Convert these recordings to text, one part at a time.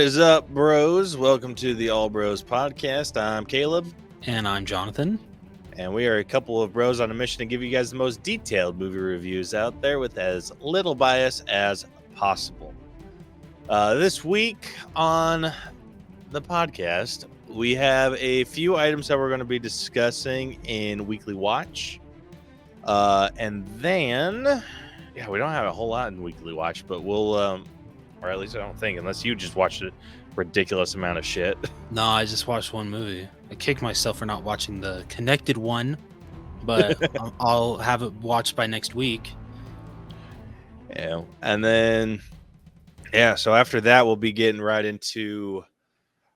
is up, bros? Welcome to the All Bros Podcast. I'm Caleb. And I'm Jonathan. And we are a couple of bros on a mission to give you guys the most detailed movie reviews out there with as little bias as possible. This week on the podcast, we have a few items that we're going to be discussing in Weekly Watch. And then, we don't have a whole lot in Weekly Watch, but we'll, or at least I don't think, unless you just watched a ridiculous amount of shit. No, I just watched one movie. I kicked myself for not watching the connected one, but I'll have it watched by next week. Yeah. And then, so after that, we'll be getting right into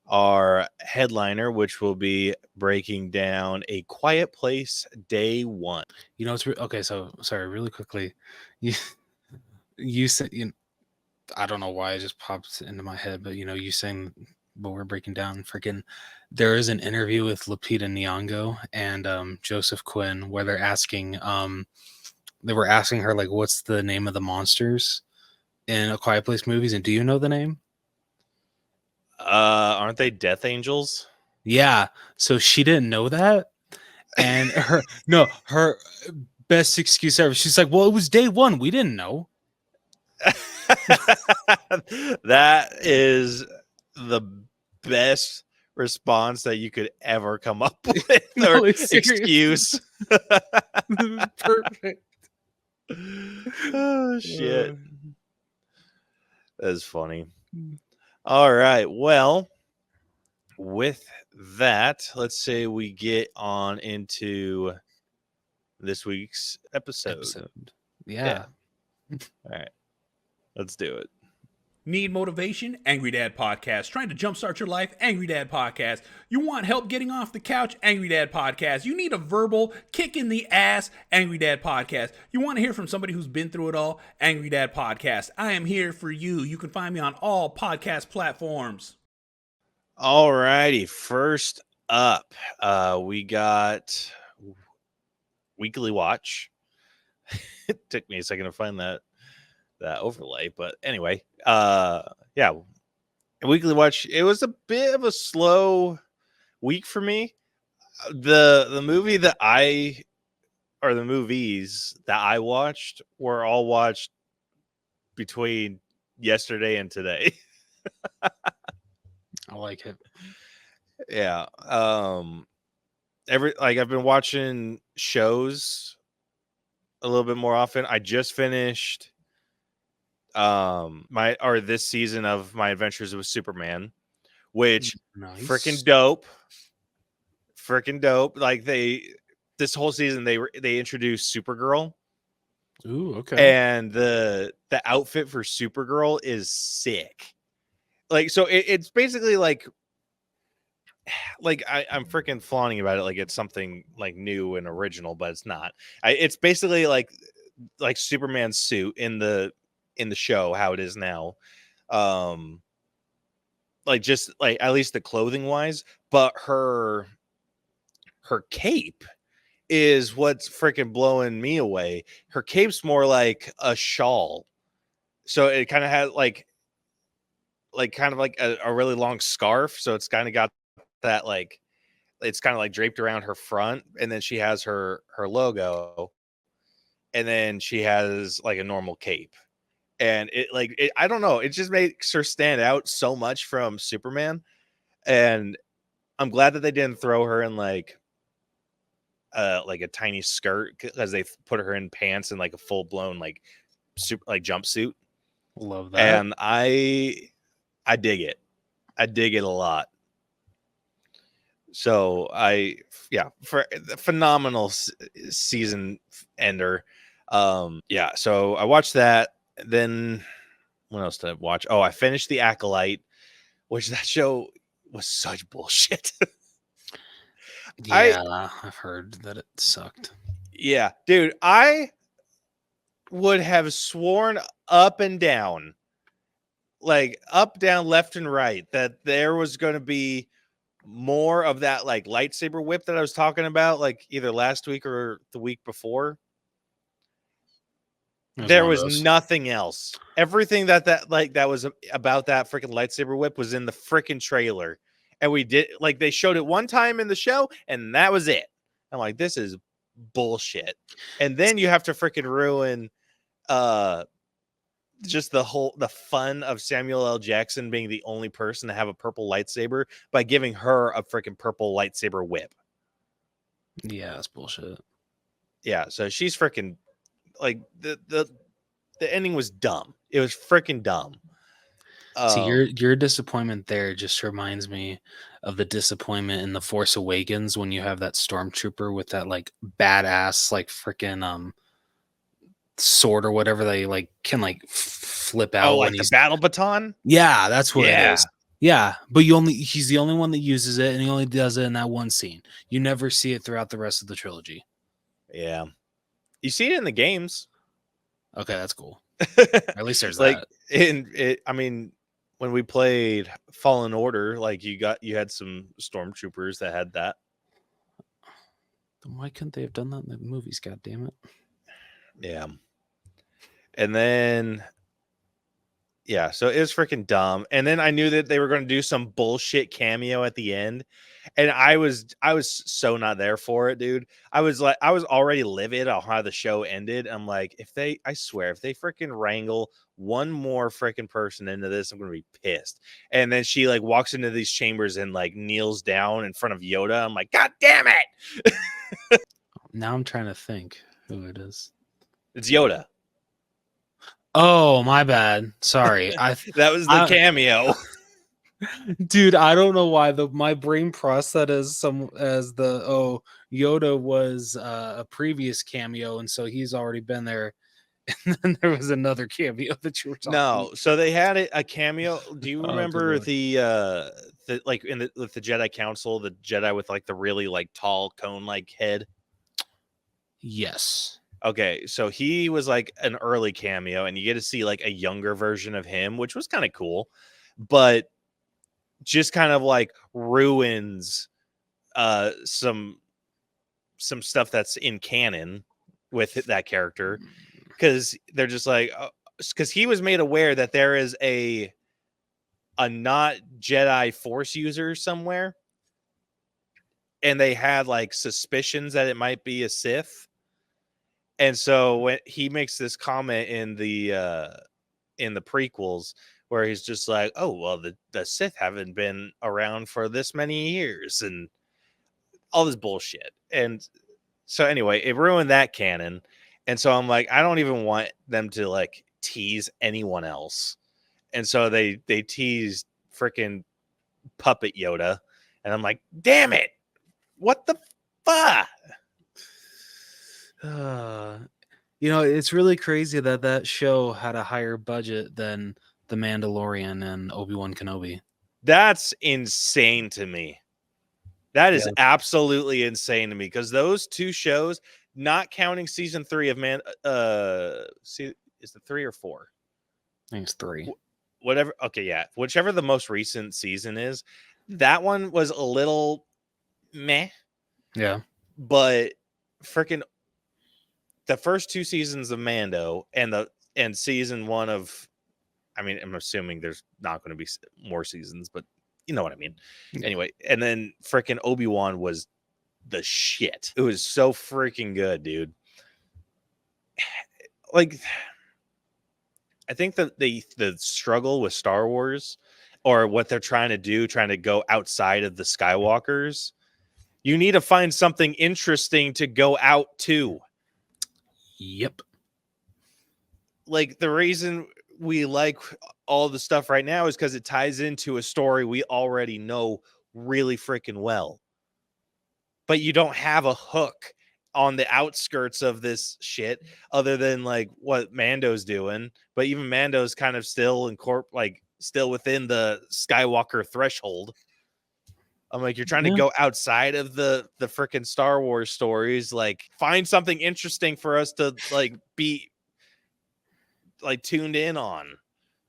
our headliner, which will be breaking down A Quiet Place Day 1. You know, it's okay. So sorry, really quickly. You said, I don't know why it just pops into my head, but you saying, but we're breaking down freaking, there is an interview with Lupita Nyong'o and Joseph Quinn where they're asking, they were asking her, like, what's the name of the monsters in A Quiet Place movies? And do you know the name? Aren't they Death Angels? Yeah. So she didn't know that. And her best excuse ever. She's like, well, it was day 1. We didn't know. That is the best response that you could ever come up with. No, or excuse. Perfect. Oh shit. That's funny. All right. Well, with that, let's say we get on into this week's episode. Yeah. All right. Let's do it. Need motivation? Angry Dad Podcast. Trying to jumpstart your life? Angry Dad Podcast. You want help getting off the couch? Angry Dad Podcast. You need a verbal kick in the ass? Angry Dad Podcast. You want to hear from somebody who's been through it all? Angry Dad Podcast. I am here for you. You can find me on all podcast platforms. All righty. First up, we got Weekly Watch. It took me a second to find that overlay, but anyway, Weekly Watch. It was a bit of a slow week for me. The movies that I watched were all watched between yesterday and today. I like it. Yeah. I've been watching shows a little bit more often. I just finished this season of My Adventures with Superman, which freaking dope. Like this whole season they introduced Supergirl. Ooh, okay. And the outfit for Supergirl is sick. Like, so it's basically like I'm freaking flaunting about it like it's something like new and original, but it's not. It's basically like Superman's suit in the show, how it is now, just at least the clothing wise, but her cape is what's freaking blowing me away. Her cape's more like a shawl, so it kind of has like a really long scarf, so it's kind of got that it's kind of like draped around her front, and then she has her logo, and then she has like a normal cape. And I don't know, it just makes her stand out so much from Superman. And I'm glad that they didn't throw her in like a tiny skirt, because they put her in pants and like a full blown jumpsuit. Love that. And I dig it. I dig it a lot. So for the phenomenal season ender. So I watched that. Then what else did I watch? Oh, I finished The Acolyte, which that show was such bullshit. Yeah, I've heard that it sucked. Yeah, dude, I would have sworn up and down, like up, down, left, and right, that there was going to be more of that like lightsaber whip that I was talking about, like either last week or the week before. There was nothing else. Everything that was about that freaking lightsaber whip was in the freaking trailer. And we did like they showed it one time in the show and that was it. I'm like, this is bullshit. And then you have to freaking ruin just the fun of Samuel L. Jackson being the only person to have a purple lightsaber by giving her a freaking purple lightsaber whip. Yeah, that's bullshit. Yeah, so she's freaking like the ending was dumb. It was freaking dumb. See, your disappointment there just reminds me of the disappointment in The Force Awakens when you have that stormtrooper with that like badass like freaking sword or whatever they like can like flip out. Oh, when like he's the battle baton? Yeah, that's what it Yeah. is. Yeah, but he's the only one that uses it, and he only does it in that one scene. You never see it throughout the rest of the trilogy. Yeah. You see it in the games. Okay, that's cool. At least there's like that. I mean, when we played Fallen Order, like you had some stormtroopers that had that. Then why couldn't they have done that in the movies? God damn it. Yeah. And then yeah, so it was freaking dumb. And then I knew that they were going to do some bullshit cameo at the end. And I was so not there for it, dude. I was already livid on how the show ended. I'm like, I swear, if they freaking wrangle one more freaking person into this, I'm going to be pissed. And then she like walks into these chambers and like kneels down in front of Yoda. I'm like, God damn it. Now I'm trying to think who it is. It's Yoda. Oh, my bad. Sorry. That was the cameo. Dude, I don't know why my brain processed Yoda was a previous cameo, and so he's already been there. And then there was another cameo that you were talking No, so they had a cameo. Do you Oh, remember good the like with the Jedi Council, the Jedi with like the really like tall cone like head? Yes. Okay, so he was like an early cameo, and you get to see like a younger version of him, which was kind of cool, but just kind of like ruins some stuff that's in canon with that character, because they're just like because he was made aware that there is a not Jedi Force user somewhere, and they had like suspicions that it might be a Sith. And so when he makes this comment in the prequels where he's just like, oh, well, the Sith haven't been around for this many years and all this bullshit. And so anyway, it ruined that canon. And so I'm like, I don't even want them to like tease anyone else. And so they teased freaking puppet Yoda. And I'm like, damn it. What the fuck? It's really crazy that show had a higher budget than The Mandalorian and Obi-Wan Kenobi. That's insane to me. That is absolutely insane to me, because those two shows, not counting season 3 of is it 3 or 4? I think it's 3. Whatever. Okay, yeah. Whichever the most recent season is, that one was a little meh. Yeah. But freaking the first 2 seasons of Mando and season 1 of, I mean, I'm assuming there's not going to be more seasons, but you know what I mean. Yeah. Anyway, and then freaking Obi-Wan was the shit. It was so freaking good, dude. Like, I think that the struggle with Star Wars, or what they're trying to go outside of the Skywalkers, you need to find something interesting to go out to. Yep. Like, the reason we like all the stuff right now is because it ties into a story we already know really freaking well. But you don't have a hook on the outskirts of this shit other than like what Mando's doing. But even Mando's kind of still still within the Skywalker threshold. I'm like, you're trying to go outside of the freaking Star Wars stories, like find something interesting for us to like be like tuned in on.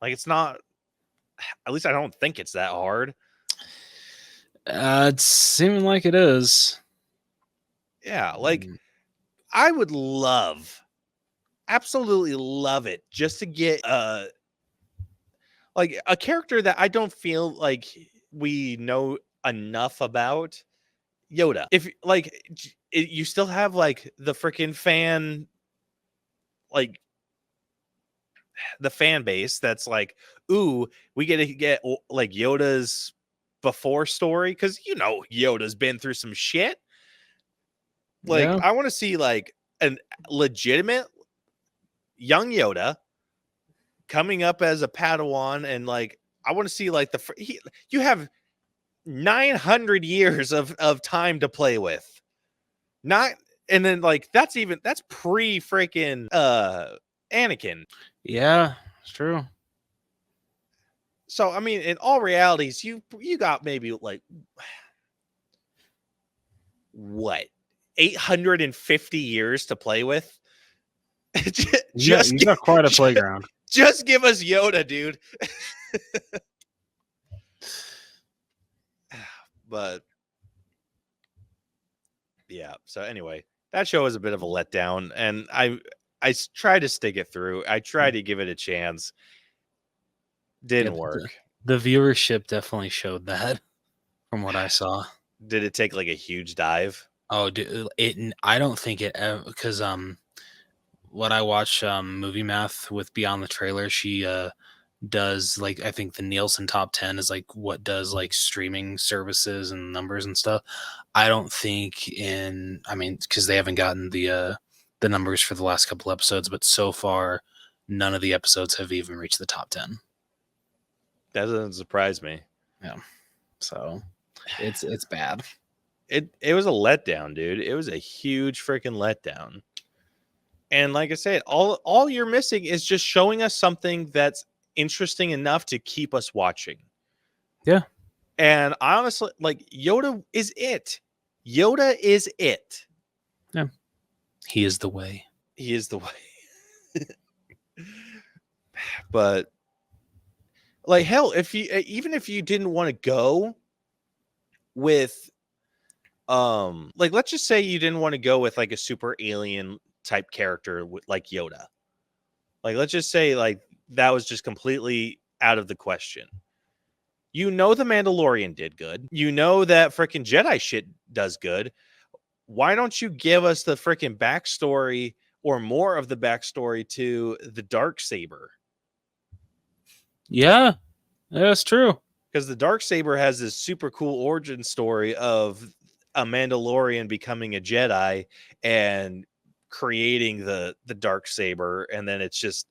Like, it's not, at least I don't think it's that hard. It's seeming like it is. Yeah, like I would love absolutely love it just to get like a character that I don't feel like we know enough about, Yoda. If like you still have like the freaking fan, like the fan base that's like, ooh, we get to get like Yoda's before story because Yoda's been through some shit. Like Yeah. I want to see like a legitimate young Yoda coming up as a Padawan, and like I want to see like you have 900 years of time to play with. Not and then like that's pre freaking Anakin. Yeah, it's true. So I mean, in all realities, you got maybe like what 850 years to play with. You got quite a playground. Just give us Yoda, dude. But yeah, so anyway, that show was a bit of a letdown, and I tried to stick it through. I tried to give it a chance. Didn't work. The viewership definitely showed that from what I saw. Did it take like a huge dive? Oh, dude, I don't think it ever, because what I watch Movie Math with Beyond the Trailer, she does like, I think the Nielsen top 10 is like what does like streaming services and numbers and stuff. I don't think because they haven't gotten the numbers for the last couple episodes, but so far none of the episodes have even reached the top 10. That doesn't surprise me. Yeah, so it's bad. It was a letdown, dude. It was a huge freaking letdown. And like I said, all you're missing is just showing us something that's interesting enough to keep us watching. Yeah. And I honestly, like, Yoda is it. Yoda is it. Yeah. He is the way. He is the way. But like, hell, even if you didn't want to go with like, let's just say you didn't want to go with like a super alien type character like Yoda. Like, let's just say like that was just completely out of the question. The Mandalorian did good. That freaking Jedi shit does good. Why don't you give us the freaking backstory or more of the backstory to the Darksaber? Yeah, that's true. Because the Darksaber has this super cool origin story of a Mandalorian becoming a Jedi and creating the Darksaber, and then it's just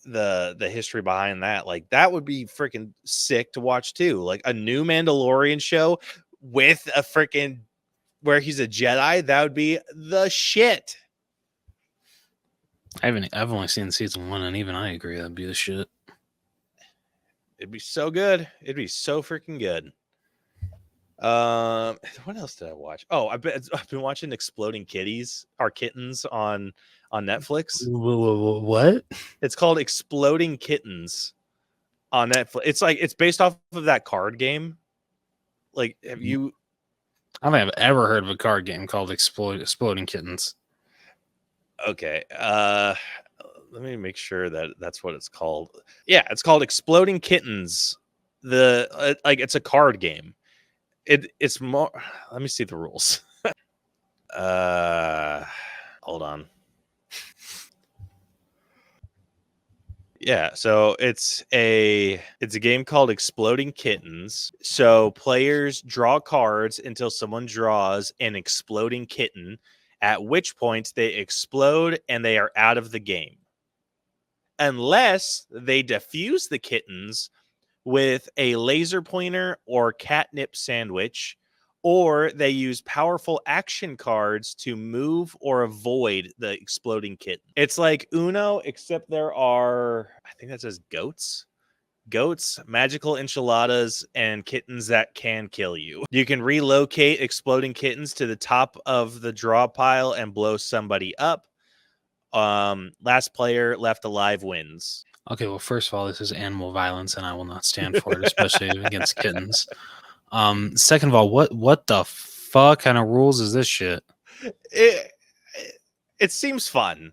the history behind that. Like, that would be freaking sick to watch too. Like a new Mandalorian show with a freaking where he's a Jedi, that would be the shit. I've only seen season 1, and even I agree that'd be the shit. It'd be so good. It'd be so freaking good. What else did I watch? Oh, I've been watching Exploding Kittens on Netflix. What? It's called Exploding Kittens on Netflix. It's based off of that card game. Like, have you? I don't think I've ever heard of a card game called Exploding Kittens. Okay. Let me make sure that that's what it's called. Yeah, it's called Exploding Kittens. It's a card game. It's more. Let me see the rules. Hold on. Yeah, so it's a game called Exploding Kittens. So players draw cards until someone draws an exploding kitten, at which point they explode and they are out of the game. Unless they defuse the kittens with a laser pointer or catnip sandwich, or they use powerful action cards to move or avoid the exploding kitten. It's like Uno, except there are, I think that says goats, magical enchiladas, and kittens that can kill you. You can relocate exploding kittens to the top of the draw pile and blow somebody up. Last player left alive wins. Okay, well, first of all, this is animal violence, and I will not stand for it, especially against kittens. Second of all, what the fuck kind of rules is this shit? It seems fun.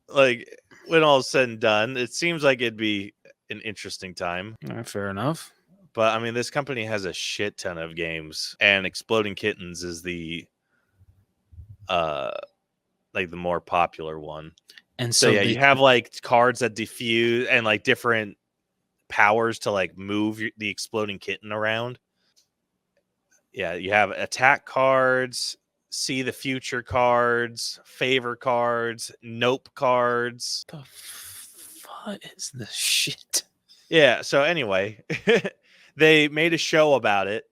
like when all is said and done, it seems like it'd be an interesting time. All right, fair enough. But I mean, this company has a shit ton of games, and Exploding Kittens is the like the more popular one. And So yeah, they you have like cards that diffuse and like different powers to like move the exploding kitten around. Yeah, you have attack cards, see the future cards, favor cards, nope cards. the fuck is this shit? Yeah, so anyway, they made a show about it,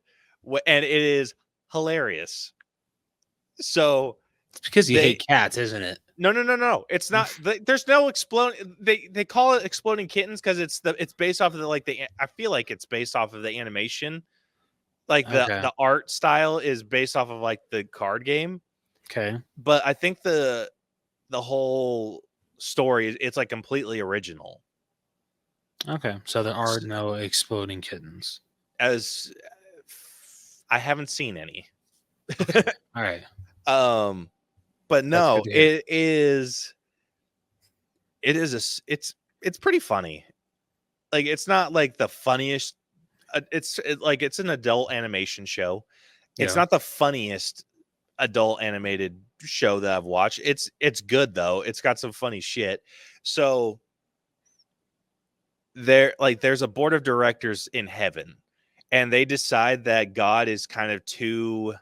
and it is hilarious. So It's because you hate cats, isn't it? No. It's not. There's no exploding. They call it Exploding Kittens because it's based off of I feel like it's based off of the animation. Like the art style is based off of like the card game. Okay. But I think the whole story, it's like completely original. Okay, so there are no exploding kittens. As I haven't seen any. Okay. All right. But no, it's pretty funny. Like it's not like the funniest. It's an adult animation show. It's not the funniest adult animated show that I've watched. It's good though. It's got some funny shit. So there's a board of directors in heaven, and they decide that God is kind of too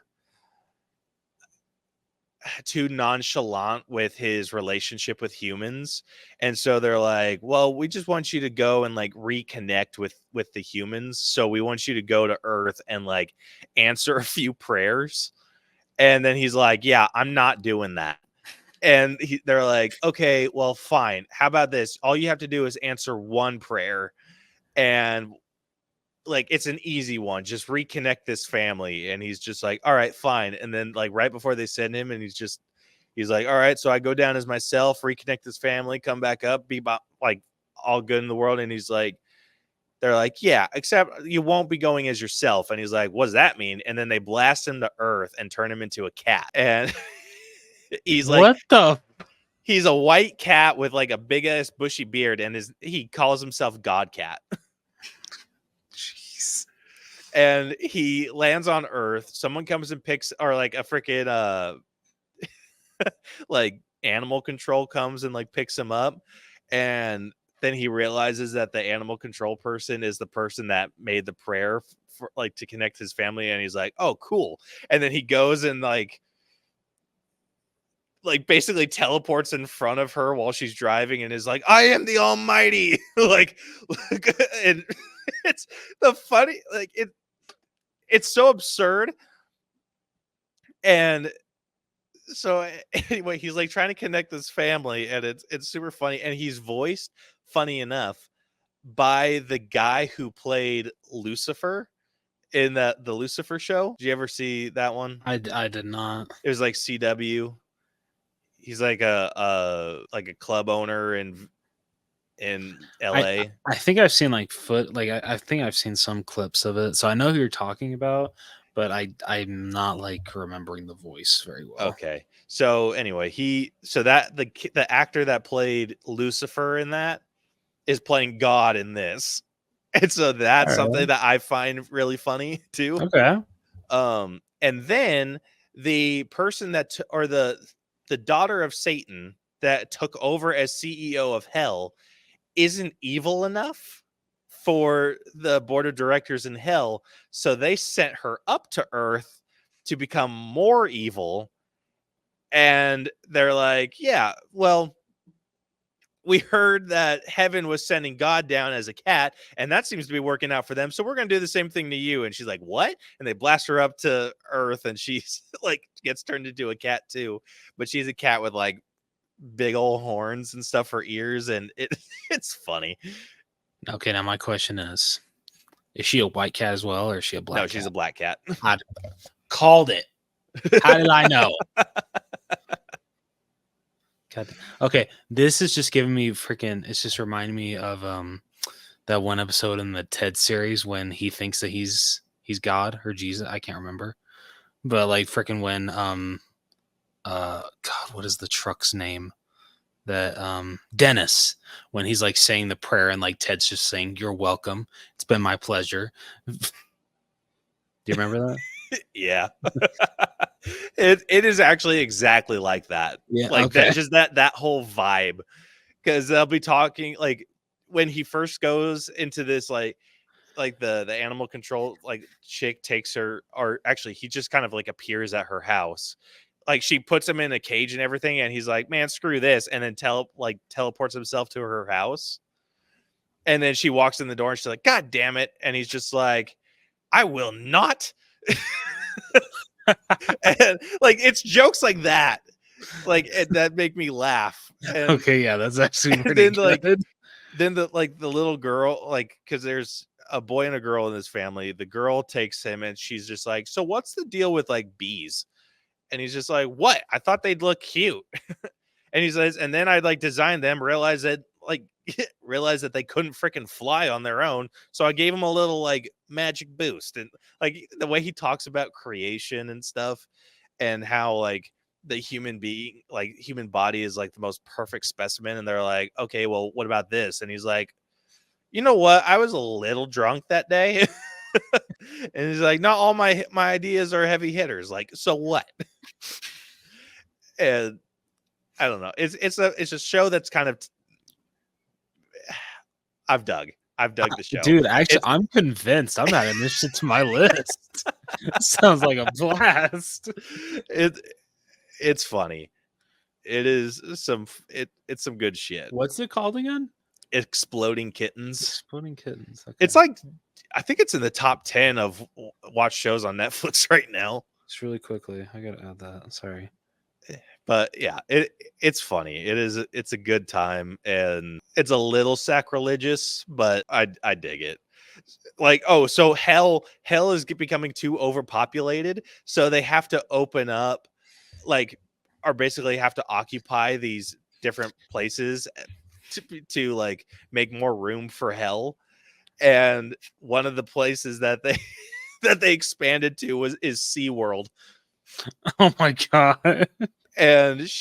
nonchalant with his relationship with humans, and so they're like, well, we just want you to go and like reconnect with the humans, so we want you to go to Earth and like answer a few prayers. And then he's like, yeah, I'm not doing that. And they're like, okay, well, fine, how about this, all you have to do is answer one prayer, and like it's an easy one, just reconnect this family. And he's just like, all right, fine. And then like right before they send him, and he's like, all right, so I go down as myself, reconnect this family, come back up, be like all good in the world. And he's like, they're like, yeah, except you won't be going as yourself. And he's like, what does that mean? And then they blast him to Earth and turn him into a cat. And he's like, what the? He's a white cat with like a big ass bushy beard, and he calls himself God Cat. Jeez. And he lands on Earth. Someone comes and picks, or like a freaking like animal control comes and like picks him up, and then he realizes that the animal control person is the person that made the prayer for like to connect his family, and he's like, oh, cool. And then he goes and like basically teleports in front of her while she's driving and is like, I am the Almighty. Like, and it's the funny, like it's so absurd. And so anyway, he's like trying to connect this family, and it's super funny. And he's voiced, funny enough, by the guy who played Lucifer in the Lucifer show. Did you ever see that one? I did not. It was like CW. He's like a club owner in LA. I think I've seen like I think I've seen some clips of it, so I know who you're talking about, but I'm not like remembering the voice very well. Okay, so anyway, the actor that played Lucifer in that is playing God in this, and so that's something that I find really funny too. Okay. And then the person the daughter of Satan that took over as CEO of hell isn't evil enough for the board of directors in hell. So they sent her up to Earth to become more evil. And they're like, yeah, well, we heard that heaven was sending God down as a cat, and that seems to be working out for them. So we're going to do the same thing to you. And she's like, what? And they blast her up to Earth, and she's like, gets turned into a cat too. But she's a cat with like big old horns and stuff for ears. And it's funny. Okay. Now my question is she a white cat as well, or is she a black cat? No, she's a black cat. I called it. How did I know? Okay, this is just giving me it's just reminding me of that one episode in the Ted series when he thinks that he's God or Jesus, I can't remember. But like when God, what is the truck's name? that Dennis, when he's like saying the prayer and like Ted's just saying, "You're welcome. It's been my pleasure." Do you remember that? Yeah. It is actually exactly like that. Yeah. Like Okay. that, just that whole vibe. Because they'll be talking like when he first goes into this like the animal control like chick takes her, or actually he just kind of like appears at her house. Like she puts him in a cage and everything, and he's like, "Man, screw this," and then teleports himself to her house. And then she walks in the door and she's like, "God damn it!" And he's just like, "I will not." And like it's jokes like that, like that make me laugh. And, Okay. Yeah, that's actually and pretty then like good. the little girl, like, because there's a boy and a girl in this family. The girl takes him and she's just like, "So what's the deal with like bees?" And he's just like, "What? I thought they'd look cute." And he says, "And then I'd like design them, realize that realize that they couldn't freaking fly on their own. So I gave him a little like magic boost." And like the way he talks about creation and stuff, and how like the human body is like the most perfect specimen. And they're like, "Okay, well, what about this?" And he's like, "You know what? I was a little drunk that day." And he's like, "Not all my ideas are heavy hitters. Like, so what?" And I don't know. It's a show that's kind of I've dug the show. Dude, actually, It's I'm convinced. I'm adding this shit to my list. Sounds like a blast. it's funny. It is it's some good shit. What's it called again? Exploding Kittens. Exploding Kittens. Okay. It's like I think it's in the top 10 of watch shows on Netflix right now. Just really quickly. I gotta add that. Sorry. But yeah, it's funny. It's a good time, and it's a little sacrilegious, but I dig it. Like, oh, so hell is becoming too overpopulated, so they have to open up, like, or basically have to occupy these different places to like make more room for hell. And one of the places that they that they expanded to is SeaWorld. Oh my god. And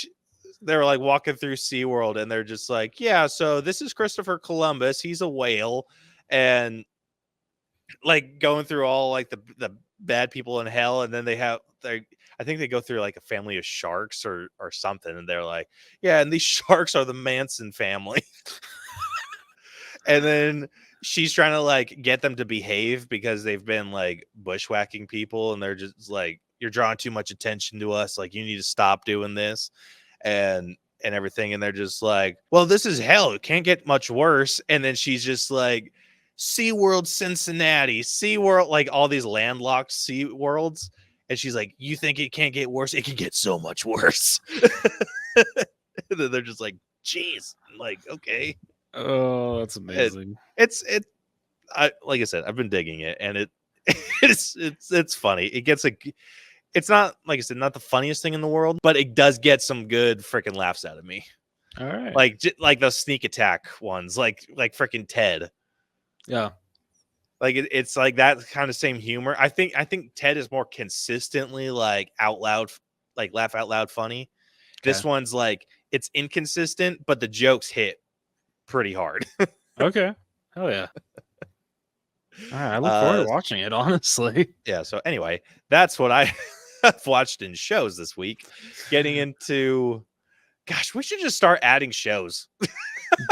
they were like walking through SeaWorld, and they're just like, "Yeah, so this is Christopher Columbus. He's a whale." And like going through all like the bad people in hell. And then I think they go through like a family of sharks or something. And they're like, "Yeah, and these sharks are the Manson family." And then she's trying to like get them to behave because they've been like bushwhacking people, and they're just like, "You're drawing too much attention to us. Like, you need to stop doing this," and everything. And they're just like, "Well, this is hell. It can't get much worse." And then she's just like, "SeaWorld Cincinnati, SeaWorld," like all these landlocked SeaWorlds. And she's like, "You think it can't get worse? It can get so much worse." And then they're just like, "Geez," like, okay. Oh, that's amazing. I like I said, I've been digging it, and it's funny. It's not, like I said, not the funniest thing in the world, but it does get some good freaking laughs out of me. All right. Like those sneak attack ones, like freaking Ted. Yeah. Like it's like that kind of same humor. I think Ted is more consistently like out loud, like laugh out loud funny. This one's like it's inconsistent, but the jokes hit pretty hard. Okay. Hell yeah. All right, I look forward to watching it, honestly. Yeah, so anyway, that's what I've watched in shows this week. Getting into, gosh, we should just start adding shows.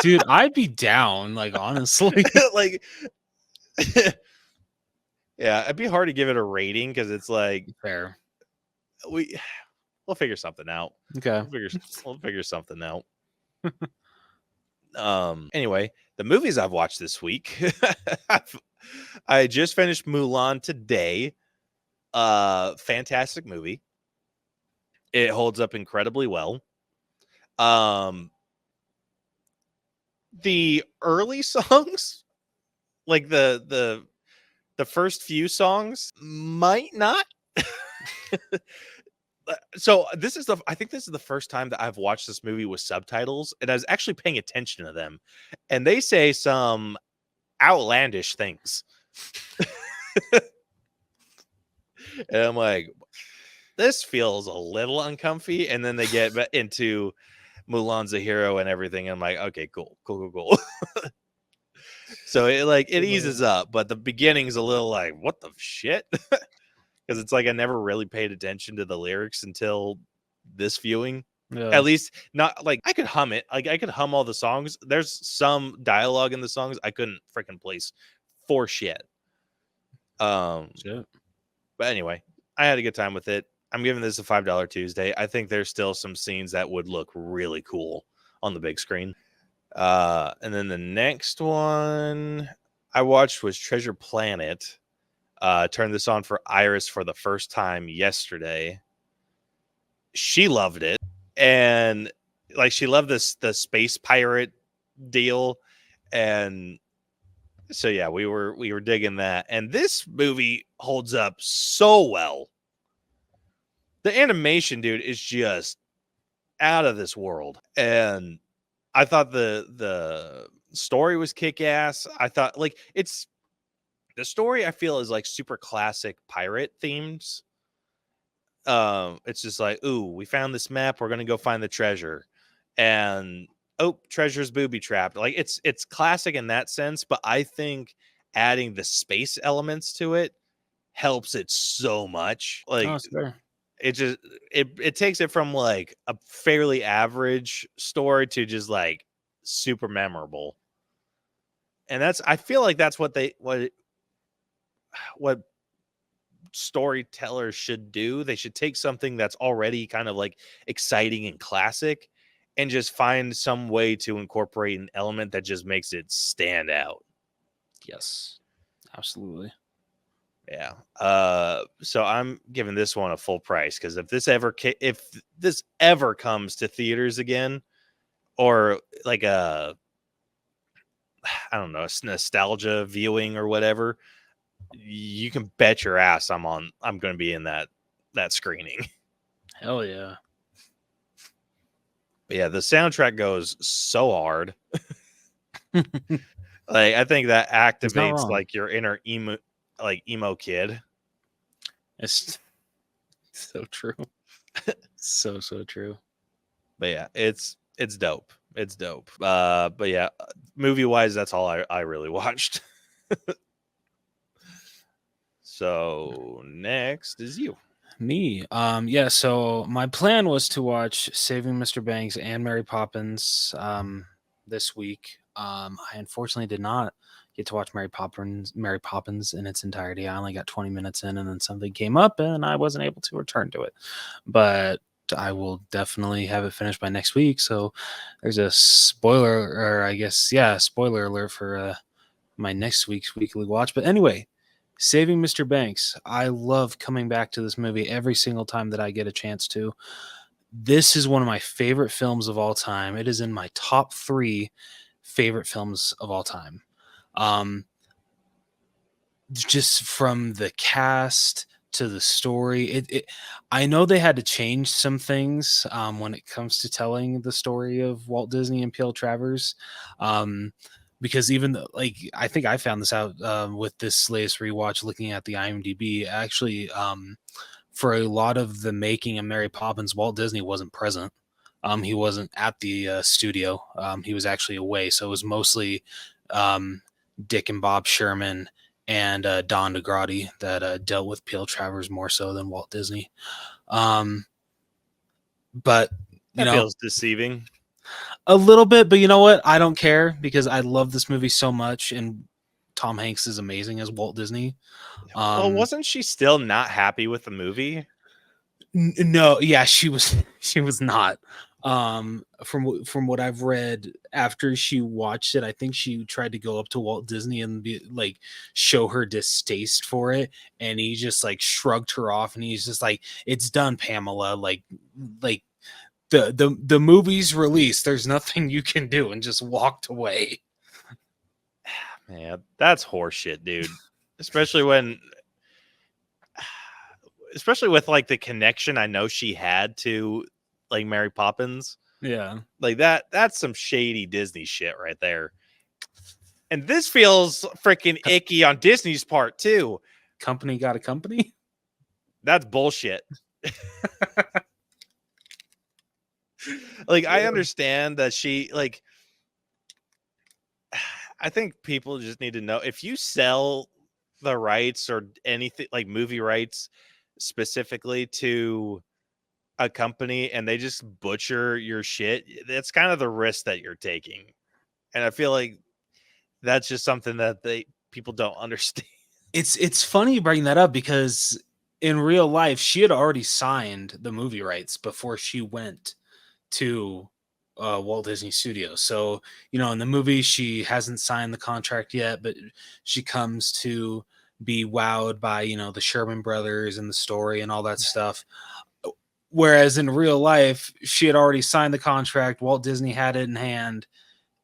Dude, I'd be down, like, honestly. Like, yeah, it'd be hard to give it a rating because it's like Fair. we'll figure something out. Okay. We'll figure something out. Anyway, the movies I've watched this week. I just finished Mulan today. Fantastic movie. It holds up incredibly well. The early songs, like the first few songs, might not. So I think this is the first time that I've watched this movie with subtitles, and I was actually paying attention to them, and they say some outlandish things. And I'm like, this feels a little uncomfy. And then they get into Mulan's a hero and everything. I'm like, okay, cool. So it eases up, but the beginning's a little like, what the shit? Because it's like I never really paid attention to the lyrics until this viewing. Yeah. At least not like I could hum it. Like I could hum all the songs. There's some dialogue in the songs I couldn't freaking place for shit. Shit. But anyway, I had a good time with it. I'm giving this a $5 Tuesday. I think there's still some scenes that would look really cool on the big screen. And then the next one I watched was Treasure Planet. Turned this on for Iris for the first time yesterday. She loved it, and like she loved the space pirate deal, and so yeah, we were digging that. And this movie holds up so well. The animation, dude, is just out of this world, and I thought the story was kick ass. I thought like the story I feel is like super classic pirate themes. It's just like, ooh, we found this map, we're gonna go find the treasure, and oh, treasure's booby trapped. Like it's classic in that sense, but I think adding the space elements to it helps it so much. Like Oh, sure. it just it takes it from like a fairly average story to just like super memorable. And I feel like that's what storytellers should do. They should take something that's already kind of like exciting and classic and just find some way to incorporate an element that just makes it stand out. Yes, absolutely. Yeah. So I'm giving this one a full price because if this ever comes to theaters again, or like I don't know, nostalgia viewing or whatever, you can bet your ass I'm going to be in that screening. Hell yeah. But yeah, the soundtrack goes so hard. Like I think that activates like your inner emo kid. It's so true. so true. But yeah, it's dope. It's dope. But yeah, movie wise, that's all I really watched. So next is you. Me. Yeah, so my plan was to watch Saving Mr. Banks and Mary Poppins this week. I unfortunately did not get to watch Mary Poppins in its entirety. I only got 20 minutes in and then something came up and I wasn't able to return to it. But I will definitely have it finished by next week. So there's a spoiler, or I guess, yeah, spoiler alert for my next week's weekly watch. But anyway, Saving Mr. Banks. I love coming back to this movie every single time that I get a chance to. This is one of my favorite films of all time. It is in my top 3 favorite films of all time. Just from the cast to the story, I know they had to change some things when it comes to telling the story of Walt Disney and P.L. Travers. Because even though, like, I think I found this out with this latest rewatch, looking at the IMDb, actually, for a lot of the making of Mary Poppins, Walt Disney wasn't present. He wasn't at the studio. He was actually away. So it was mostly Dick and Bob Sherman and Don DeGrody that dealt with P.L. Travers more so than Walt Disney. But That feels deceiving. A little bit, but you know what? I don't care because I love this movie so much, and Tom Hanks is amazing as Walt Disney. Well, wasn't she still not happy with the movie? No, yeah, she was not. From what I've read, after she watched it, I think she tried to go up to Walt Disney and show her distaste for it, and he just like shrugged her off, and he's just like, "It's done, Pamela." Like the movie's released. There's nothing you can do, and just walked away. Man, that's horseshit, dude. Especially with like the connection I know she had to like Mary Poppins. Yeah. Like that's some shady Disney shit right there. And this feels freaking icky on Disney's part too. Company got a company? That's bullshit. Like, I understand that she, like, I think people just need to know, if you sell the rights or anything like movie rights specifically to a company and they just butcher your shit, that's kind of the risk that you're taking. And I feel like that's just something that people don't understand. It's funny you bring that up because in real life she had already signed the movie rights before she went to Walt Disney Studios. So, in the movie, she hasn't signed the contract yet, but she comes to be wowed by, the Sherman brothers and the story and all that stuff. Whereas in real life, she had already signed the contract. Walt Disney had it in hand,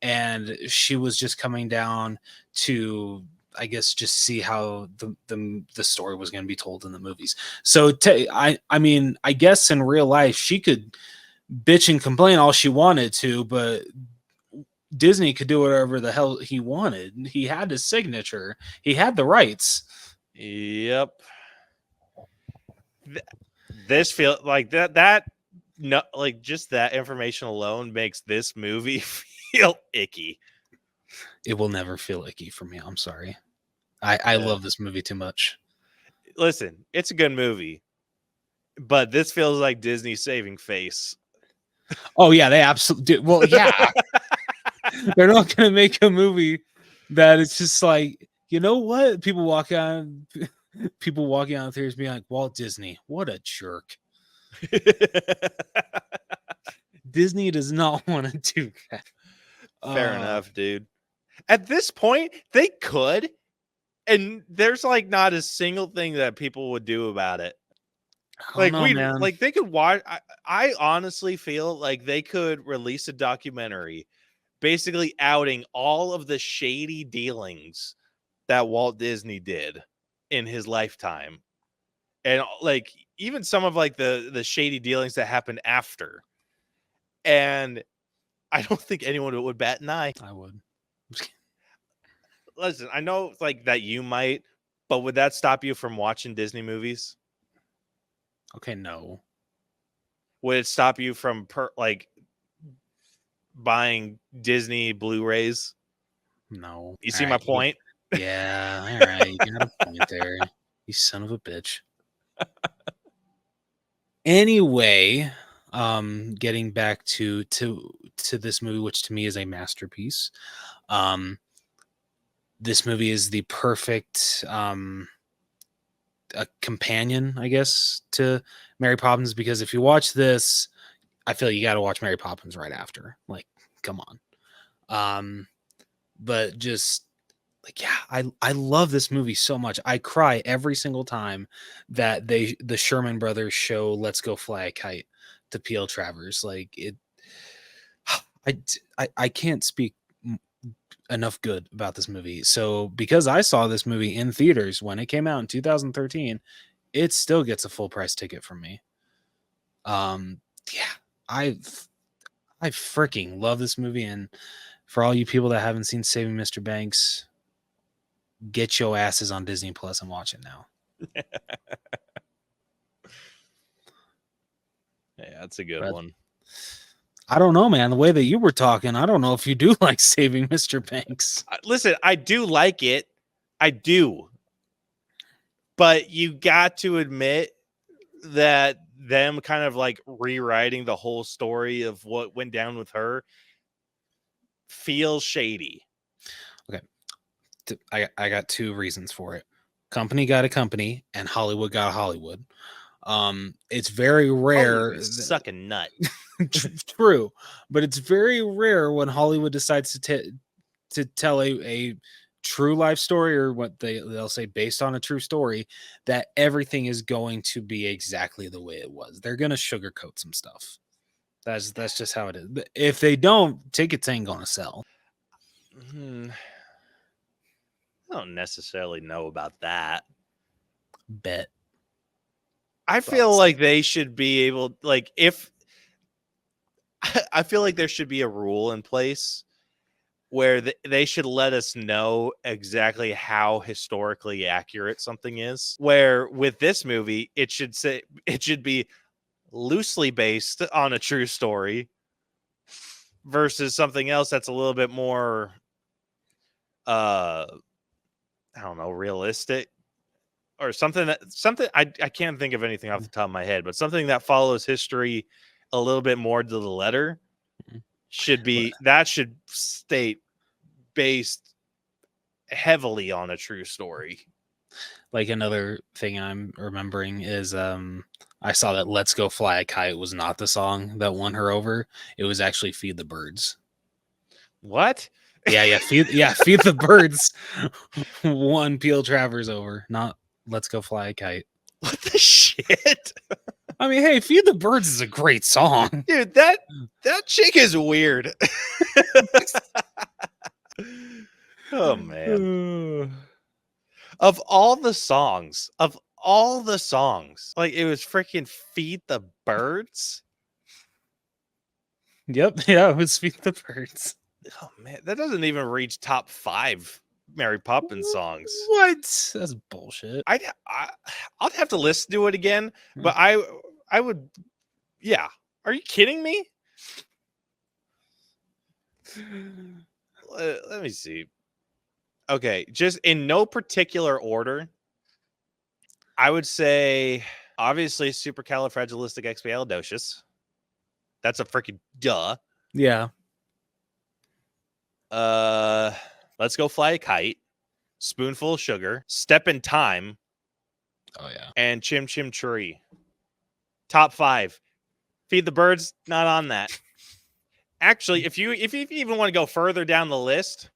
and she was just coming down to, I guess, just see how the story was going to be told in the movies. So, I mean, I guess in real life, she could bitch and complain all she wanted to, but Disney could do whatever the hell he wanted. He had his signature. He had the rights. Yep. This feel like that no, like, just that information alone makes this movie feel icky. It will never feel icky for me. I'm sorry. I love this movie too much. Listen, it's a good movie, but this feels like Disney saving face. Oh yeah, they absolutely do. Well, yeah. They're not going to make a movie that it's just like, you know what? People walking on the theaters being like, Walt Disney, what a jerk. Disney does not want to do that. Fair enough, dude. At this point, they could, and there's like not a single thing that people would do about it. Like, man. Like, they could watch. I honestly feel like they could release a documentary basically outing all of the shady dealings that Walt Disney did in his lifetime. And like even some of like the shady dealings that happened after. And I don't think anyone would bat an eye. I would. Listen, I know like that you might, but would that stop you from watching Disney movies? Okay, no. Would it stop you from like buying Disney Blu-rays? No. You see my point? Yeah, all right. You got a point there. You son of a bitch. Anyway, getting back to this movie, which to me is a masterpiece. This movie is the perfect a companion, I guess, to Mary Poppins, because if you watch this, I feel you got to watch Mary Poppins right after. Like, come on. But just like, yeah, I love this movie so much. I cry every single time that the Sherman brothers show "Let's Go Fly a Kite" to P.L. Travers. Like it, I can't speak enough good about this movie. So because I saw this movie in theaters when it came out in 2013, it still gets a full price ticket from me. Yeah, I freaking love this movie. And for all you people that haven't seen Saving Mr. Banks, get your asses on Disney Plus and watch it now. Yeah, that's a good one. I don't know, man. The way that you were talking, I don't know if you do like Saving Mr. Banks. Listen, I do like it. I do. But you got to admit that them kind of like rewriting the whole story of what went down with her feels shady. Okay. I got two reasons for it. Company got a company and Hollywood got a Hollywood. It's very rare. Suck a nut. True, but it's very rare when Hollywood decides to tell a true life story, or what they'll say based on a true story, that everything is going to be exactly the way it was. They're going to sugarcoat some stuff. That's just how it is. But if they don't, tickets ain't going to sell. I don't necessarily know about that. Bet. I feel like they should be able, like, if I feel like there should be a rule in place where they should let us know exactly how historically accurate something is. Where with this movie, it should be loosely based on a true story versus something else that's a little bit more I don't know, realistic or something I can't think of anything off the top of my head, but something that follows history a little bit more to the letter should state based heavily on a true story. Like another thing I'm remembering is I saw that Let's Go Fly a Kite was not the song that won her over. It was actually Feed the Birds. What? Yeah, Feed the Birds won Peel Travers over, not Let's Go Fly a Kite. What the shit? I mean, hey, Feed the Birds is a great song. Dude, that chick is weird. Oh man. Of all the songs, like it was freaking Feed the Birds. Yep, yeah, it was Feed the Birds. Oh man, that doesn't even reach top 5 Mary Poppins songs. What? That's bullshit. I'd have to listen to it again, but I would. Yeah, are you kidding me? Let me see. Okay, just in no particular order, I would say obviously Supercalifragilisticexpialidocious. That's a freaking duh. Yeah. Let's Go Fly a Kite, Spoonful of Sugar, Step in Time. Oh yeah. And Chim Chim Tree. Top 5. Feed the Birds, not on that. Actually, if you even want to go further down the list,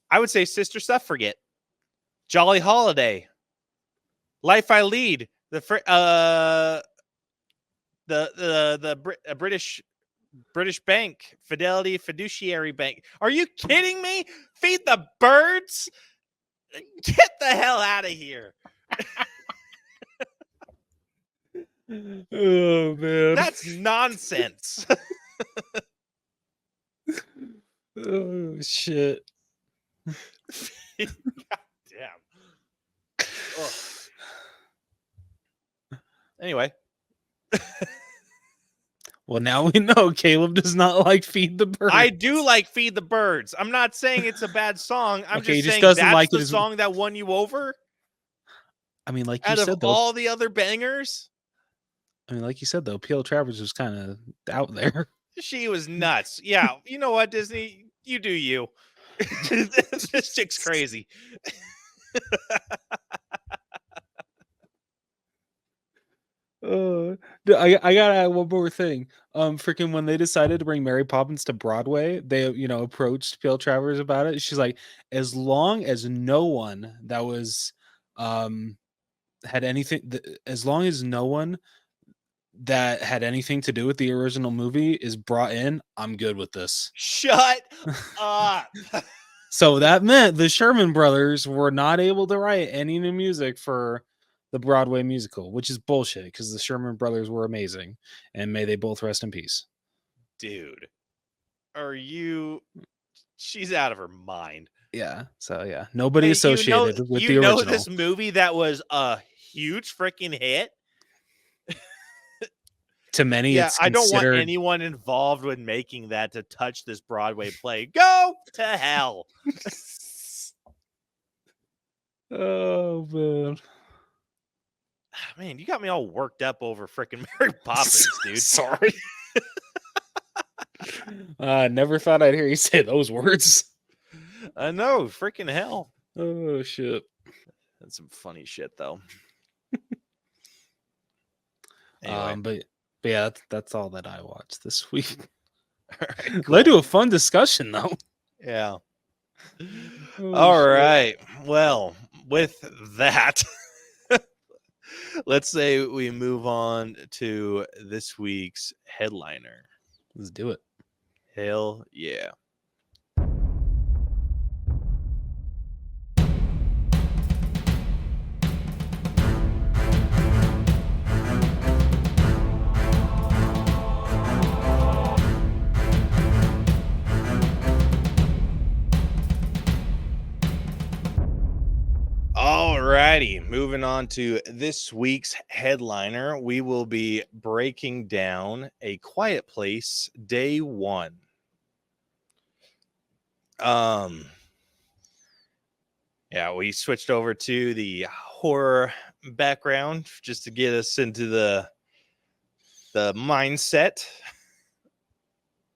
I would say Sister Suffragette, Jolly Holiday, Life I Lead, the British Bank, Fidelity Fiduciary Bank. Are you kidding me? Feed the Birds? Get the hell out of here. Oh man. That's nonsense. Oh shit. God damn. Ugh. Anyway. Well, now we know Caleb does not like Feed the Birds. I do like Feed the Birds. I'm not saying it's a bad song. I'm Okay, just saying doesn't that's like the it as... song that won you over. I mean, like you out said, of though, all the other bangers. I mean, like you said, though, P.L. Travers was kind of out there. She was nuts. Yeah, you know what, Disney? You do you. This chick's crazy. I gotta add one more thing. Freaking when they decided to bring Mary Poppins to Broadway, they approached P.L. Travers about it. She's like, as long as no one that was had anything, as long as no one that had anything to do with the original movie is brought in, I'm good with this. Shut up. So that meant the Sherman Brothers were not able to write any new music for the Broadway musical, which is bullshit because the Sherman Brothers were amazing, and may they both rest in peace. Dude, she's out of her mind. Yeah, so yeah, nobody associated with the original. This movie that was a huge freaking hit? To many, yeah, it's I don't want anyone involved with making that to touch this Broadway play. Go to hell. Oh, man. Man, you got me all worked up over freaking Mary Poppins, dude. Sorry. Never thought I'd hear you say those words. I know, freaking hell. Oh, shit. That's some funny shit, though. Anyway. But yeah, that's all that I watched this week. All right, cool. Led to a fun discussion, though. Yeah. Oh, all shit. right. Well, with that, let's say we move on to this week's headliner. Let's do it. Hell yeah. All right. righty, moving on to this week's headliner. We will be breaking down A Quiet Place Day 1. Yeah, we switched over to the horror background just to get us into the mindset.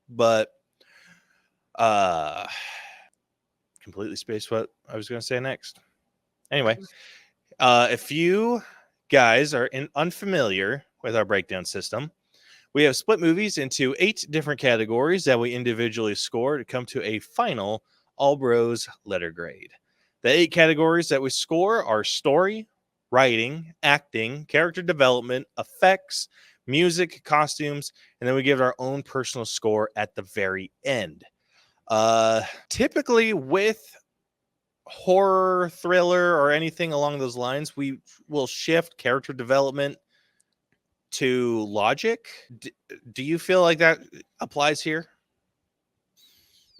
But completely spaced what I was going to say next. Anyway, if you guys are unfamiliar with our breakdown system, we have split movies into 8 different categories that we individually score to come to a final all bros letter grade. The 8 categories that we score are story, writing, acting, character development, effects, music, costumes, and then we give our own personal score at the very end. Typically with horror, thriller, or anything along those lines, we will shift character development to logic. Do you feel like that applies here?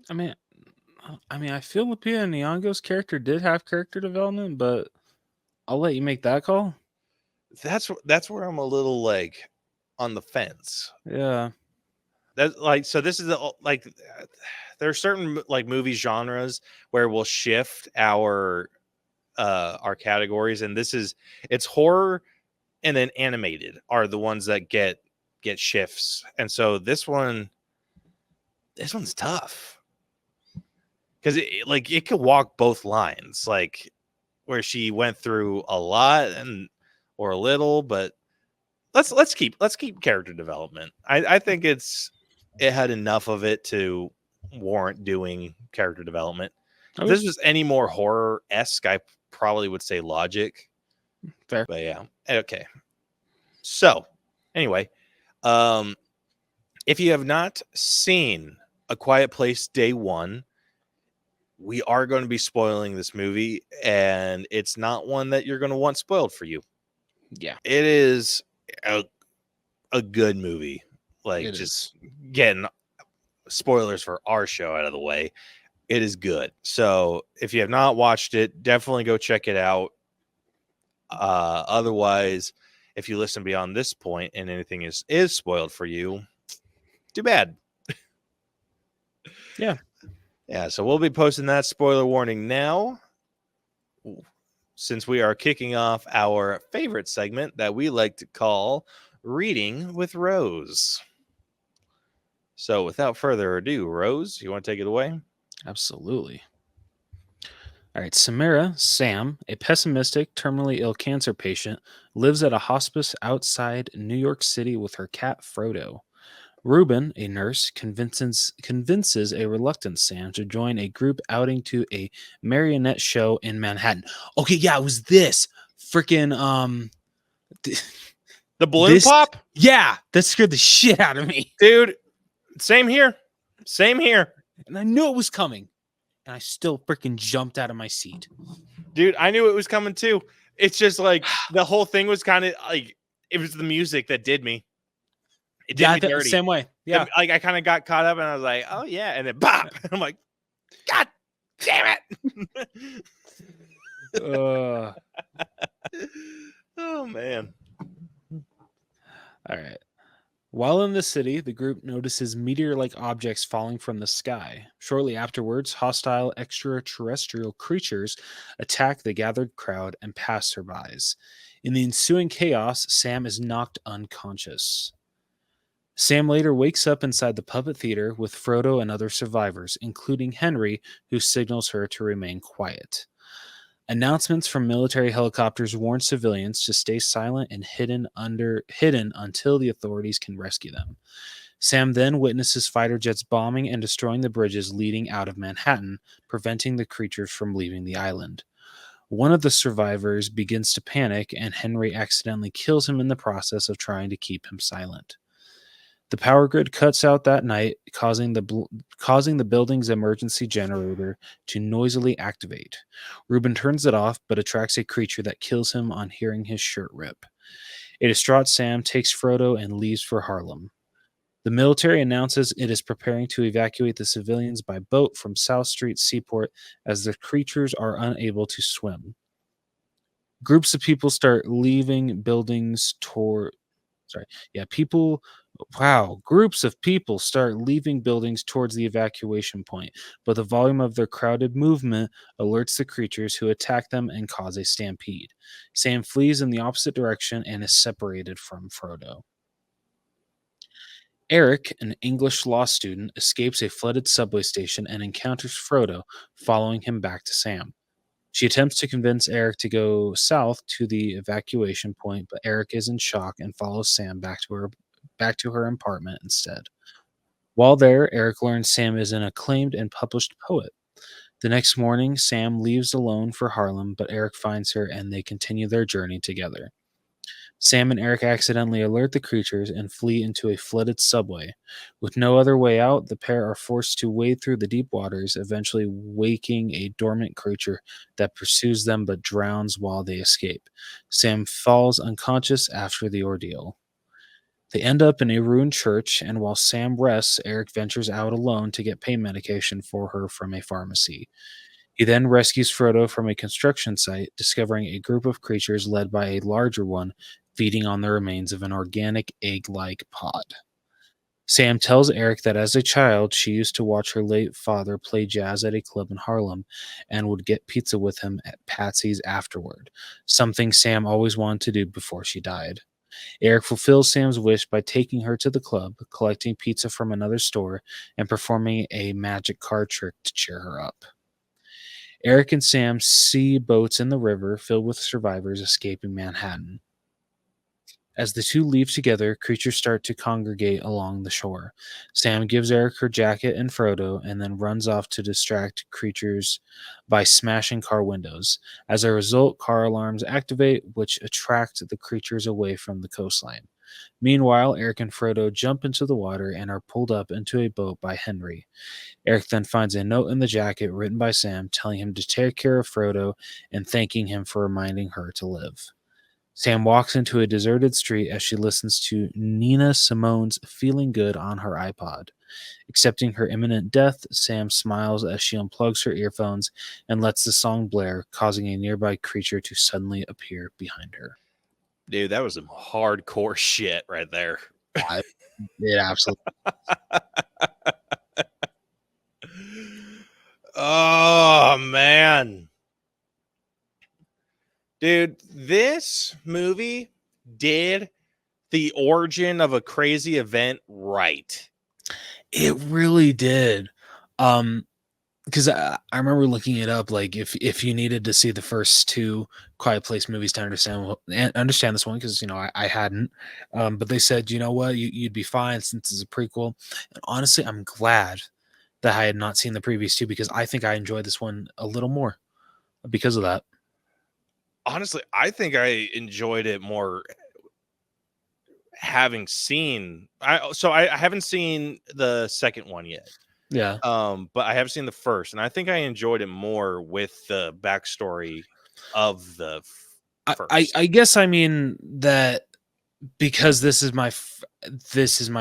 I mean, I feel Lupita Nyong'o's character did have character development, but I'll let you make that call. That's where I'm a little like on the fence. Yeah. That like, so this is like there are certain like movie genres where we'll shift our categories, and it's horror and then animated are the ones that get shifts. And so this one's tough because it could walk both lines, like where she went through a lot or a little, but let's keep character development. I think it had enough of it to warrant doing character development. Okay. If this was any more horror-esque, I probably would say logic. Fair. But yeah, okay. So anyway, if you have not seen A Quiet Place Day 1, we are going to be spoiling this movie, and it's not one that you're going to want spoiled for you. Yeah. It is a good movie. Like, It just getting spoilers for our show out of the way. It is good. So if you have not watched it, definitely go check it out. Otherwise, if you listen beyond this point and anything is spoiled for you, too bad. Yeah. Yeah, so we'll be posting that spoiler warning now, since we are kicking off our favorite segment that we like to call Reading with Rose. So without further ado, Rose, you want to take it away? Absolutely. All right. Samara, Sam, a pessimistic, terminally ill cancer patient, lives at a hospice outside New York City with her cat, Frodo. Ruben, a nurse, convinces a reluctant Sam to join a group outing to a marionette show in Manhattan. Okay, yeah, it was this freaking the balloon pop. Yeah, that scared the shit out of me, dude. Same here. And I knew it was coming, and I still freaking jumped out of my seat, dude. I knew it was coming too. It's just like the whole thing was kind of like it was the music that did me. It did me dirty. Same way. Yeah. Like I kind of got caught up and I was like, oh yeah. And then bop. I'm like, God damn it. Oh man. All right. While in the city, the group notices meteor-like objects falling from the sky. Shortly afterwards, hostile extraterrestrial creatures attack the gathered crowd and passerbys. In the ensuing chaos, Sam is knocked unconscious. Sam later wakes up inside the puppet theater with Frodo and other survivors, including Henry, who signals her to remain quiet. Announcements from military helicopters warn civilians to stay silent and hidden until the authorities can rescue them. Sam then witnesses fighter jets bombing and destroying the bridges leading out of Manhattan, preventing the creatures from leaving the island. One of the survivors begins to panic, and Henry accidentally kills him in the process of trying to keep him silent. The power grid cuts out that night, causing the building's emergency generator to noisily activate. Ruben turns it off, but attracts a creature that kills him on hearing his shirt rip. A distraught Sam takes Frodo and leaves for Harlem. The military announces it is preparing to evacuate the civilians by boat from South Street Seaport as the creatures are unable to swim. Groups of people start leaving buildings toward. Sorry. Yeah, people. Wow. Groups of people start leaving buildings towards the evacuation point, but the volume of their crowded movement alerts the creatures who attack them and cause a stampede. Sam flees in the opposite direction and is separated from Frodo. Eric, an English law student, escapes a flooded subway station and encounters Frodo, following him back to Sam. She attempts to convince Eric to go south to the evacuation point, but Eric is in shock and follows Sam back to her apartment instead. While there, Eric learns Sam is an acclaimed and published poet. The next morning, Sam leaves alone for Harlem, but Eric finds her and they continue their journey together. Sam and Eric accidentally alert the creatures and flee into a flooded subway. With no other way out, the pair are forced to wade through the deep waters, eventually waking a dormant creature that pursues them but drowns while they escape. Sam falls unconscious after the ordeal. They end up in a ruined church, and while Sam rests, Eric ventures out alone to get pain medication for her from a pharmacy. He then rescues Frodo from a construction site, discovering a group of creatures led by a larger one feeding on the remains of an organic egg-like pod. Sam tells Eric that as a child, she used to watch her late father play jazz at a club in Harlem and would get pizza with him at Patsy's afterward, something Sam always wanted to do before she died. Eric fulfills Sam's wish by taking her to the club, collecting pizza from another store, and performing a magic card trick to cheer her up. Eric and Sam see boats in the river filled with survivors escaping Manhattan. As the two leave together, creatures start to congregate along the shore. Sam gives Eric her jacket and Frodo, and then runs off to distract creatures by smashing car windows. As a result, car alarms activate, which attract the creatures away from the coastline. Meanwhile, Eric and Frodo jump into the water and are pulled up into a boat by Henry. Eric then finds a note in the jacket written by Sam telling him to take care of Frodo and thanking him for reminding her to live. Sam walks into a deserted street as she listens to Nina Simone's Feeling Good on her iPod. Accepting her imminent death, Sam smiles as she unplugs her earphones and lets the song blare, causing a nearby creature to suddenly appear behind her. Dude, that was some hardcore shit right there. It absolutely. Oh, man. Dude, this movie did the origin of a crazy event right. It really did. Because I remember looking it up, like if you needed to see the first two Quiet Place movies to understand this one, because I hadn't, but they said, you know what, you'd be fine since it's a prequel. And honestly, I'm glad that I had not seen the previous two, because I think I enjoyed this one a little more because of that. Honestly, I think I enjoyed it more having seen. I haven't seen the second one yet. Yeah. But I have seen the first, and I think I enjoyed it more with the backstory of the first. I guess I mean that because this is my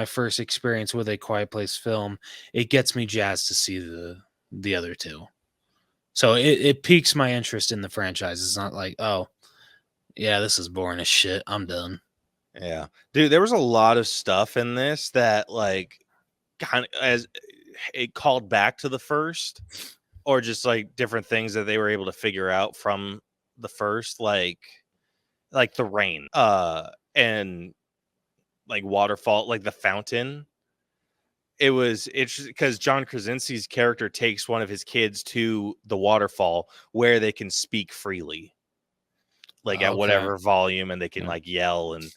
first experience with a Quiet Place film, it gets me jazzed to see the other two. So it piques my interest in the franchise. It's not like, oh, yeah, this is boring as shit, I'm done. Yeah. Dude, there was a lot of stuff in this that like kind of as it called back to the first, or just like different things that they were able to figure out from the first, like the rain, and like waterfall, like the fountain. It's because John Krasinski's character takes one of his kids to the waterfall where they can speak freely, like at whatever volume, and they can like yell. And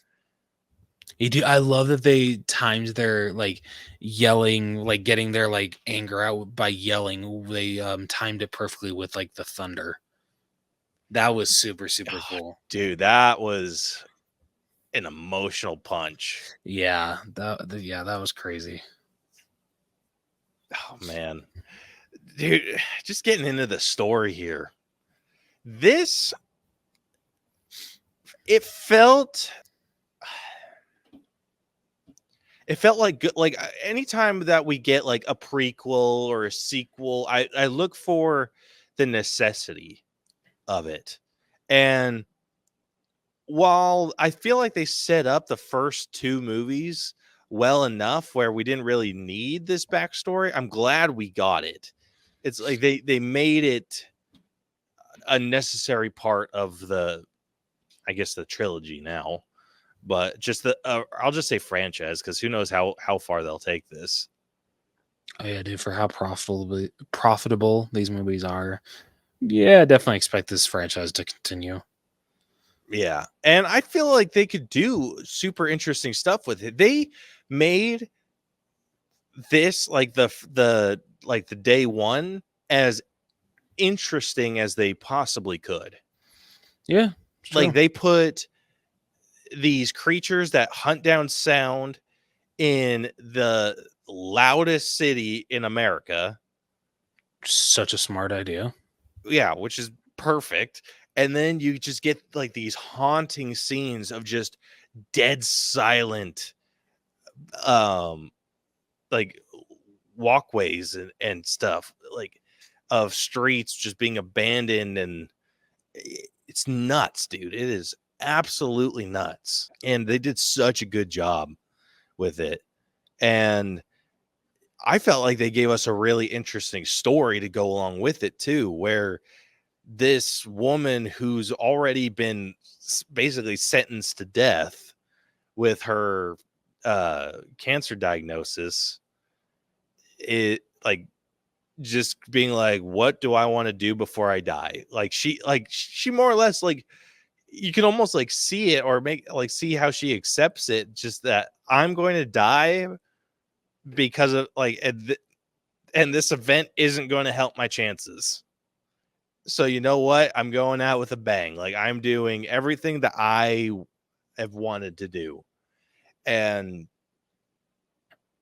I love that they timed their like yelling, like getting their like anger out by yelling. They timed it perfectly with like the thunder. That was super cool, dude. That was an emotional punch. Yeah, that was crazy. Oh man, dude, just getting into the story here. It felt like good. Like anytime that we get like a prequel or a sequel, I look for the necessity of it. And while I feel like they set up the first 2 movies well enough where we didn't really need this backstory, I'm glad we got it. It's like they made it a necessary part of the, I guess, the trilogy now. But just the I'll just say franchise, because who knows how far they'll take this. Oh yeah, dude, for how profitable these movies are. Yeah, definitely expect this franchise to continue. Yeah. And I feel like they could do super interesting stuff with it. They made this like the day one as interesting as they possibly could. Yeah, Like they put these creatures that hunt down sound in the loudest city in America. such a smart idea. Yeah, which is perfect. And then you just get like these haunting scenes of just dead silent like walkways and stuff, like of streets just being abandoned, and it's nuts, dude. It is absolutely nuts. And they did such a good job with it. And I felt like they gave us a really interesting story to go along with it too, where this woman who's already been basically sentenced to death with her cancer diagnosis, it like just being like, what do I want to do before I die? Like she more or less, like, you can almost like see it or make like see how she accepts it, just that I'm going to die because of like and this event isn't going to help my chances. So you know what? I'm going out with a bang. Like, I'm doing everything that I have wanted to do. And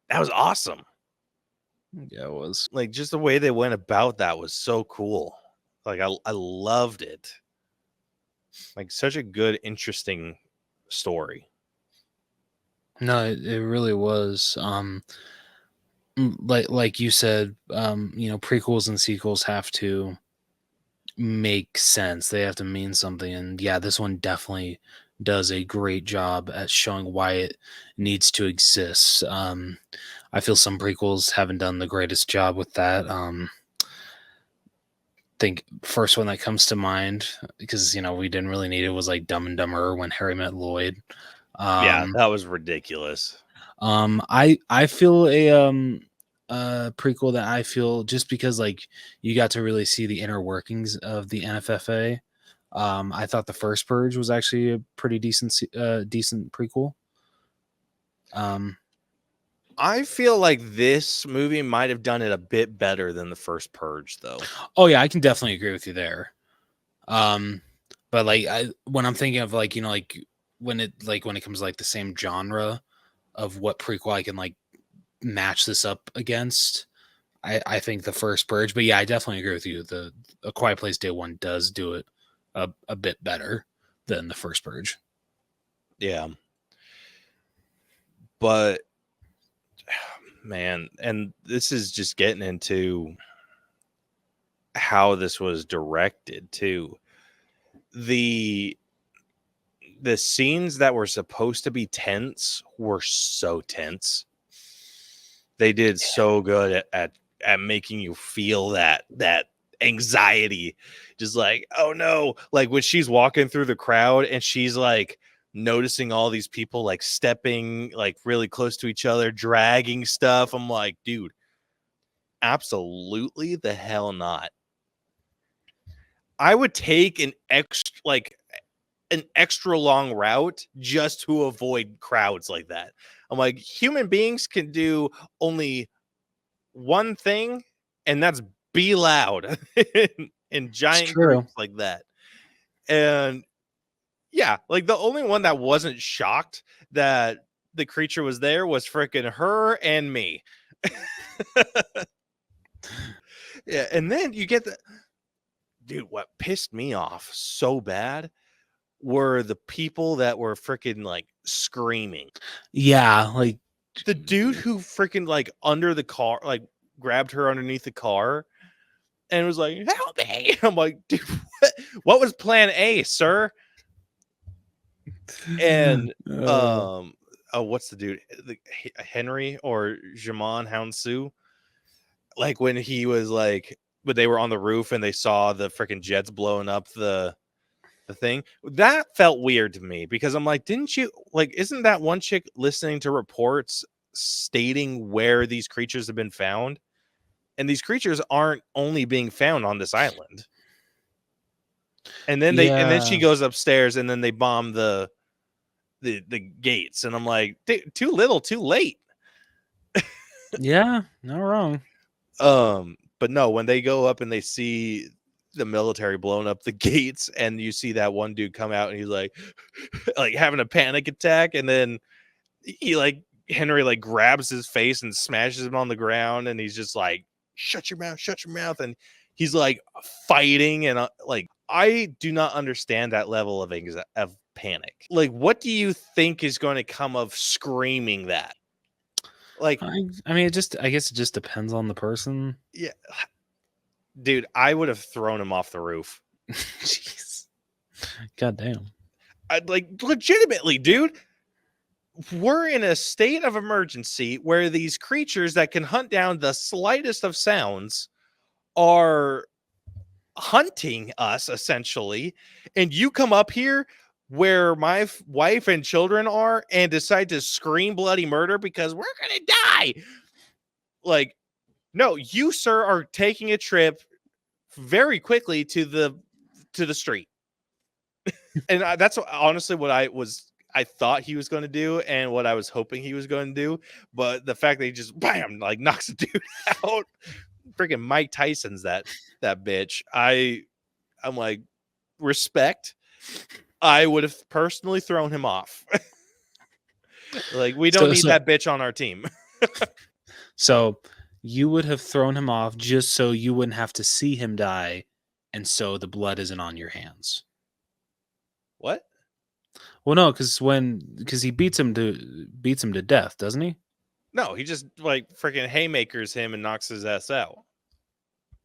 that was awesome. Yeah, it was. Like, just the way they went about that was so cool. Like, I loved it. Like, such a good, interesting story. No, it really was. Like you said, prequels and sequels have to make sense. They have to mean something. And yeah, this one definitely does a great job at showing why it needs to exist. I feel some prequels haven't done the greatest job with that. Think first one that comes to mind, because we didn't really need it, was like Dumb and Dumber, When Harry Met Lloyd. Yeah, that was ridiculous. I feel a prequel that I feel, just because like you got to really see the inner workings of the NFFA. I thought the first Purge was actually a pretty decent prequel. I feel like this movie might have done it a bit better than the first Purge, though. Oh yeah, I can definitely agree with you there. But like when I'm thinking of like when it comes to like the same genre of what prequel I can like match this up against, I think the first Purge. But yeah, I definitely agree with you. The A Quiet Place Day one does do it a bit better than the first Purge. Yeah. But man, and this is just getting into how this was directed too. The scenes that were supposed to be tense were so tense. They did so good at making you feel that anxiety, just like, oh no, like when she's walking through the crowd and she's like noticing all these people like stepping like really close to each other, dragging stuff. I'm like, dude, absolutely the hell not. I would take an extra long route just to avoid crowds like that. I'm like, human beings can do only one thing, and that's be loud in giant groups like that. And yeah, like the only one that wasn't shocked that the creature was there was freaking her and me. Yeah, and then you get dude, what pissed me off so bad were the people that were freaking like screaming. Yeah, like the dude who freaking like under the car, like grabbed her underneath the car and was like, help me. I'm like, dude, what was plan A, sir? And Oh, what's the dude? Henry or Jamon Hounsu? Like when he was like, when they were on the roof and they saw the freaking jets blowing up the thing, that felt weird to me because I'm like, didn't you like? Isn't that one chick listening to reports stating where these creatures have been found? And these creatures aren't only being found on this island. And then she yeah, goes upstairs and then they bomb the gates, and I'm like, too little, too late. yeah, not wrong. But no, when they go up and they see the military blowing up the gates, and you see that one dude come out and he's like, like having a panic attack, and then he like Henry like grabs his face and smashes him on the ground, and he's just like, shut your mouth, and he's like fighting, and like I do not understand that level of panic. Like, what do you think is going to come of screaming that? Like, I mean, I guess it just depends on the person. yeah, dude, I would have thrown him off the roof. Jeez, goddamn. I'd like legitimately, dude. We're in a state of emergency where these creatures that can hunt down the slightest of sounds are hunting us essentially, and you come up here where my wife and children are and decide to scream bloody murder because we're gonna die. Like, no, you, sir, are taking a trip very quickly to the street. And that's honestly what I thought he was going to do and what I was hoping he was going to do. But the fact that he just bam, like knocks a dude out, freaking Mike Tyson's that bitch. I'm like, respect. I would have personally thrown him off. Like, we don't need that bitch on our team. So you would have thrown him off just so you wouldn't have to see him die, and so the blood isn't on your hands. What? Well, no, because he beats him to death, doesn't he? No, he just like freaking haymakers him and knocks his ass out.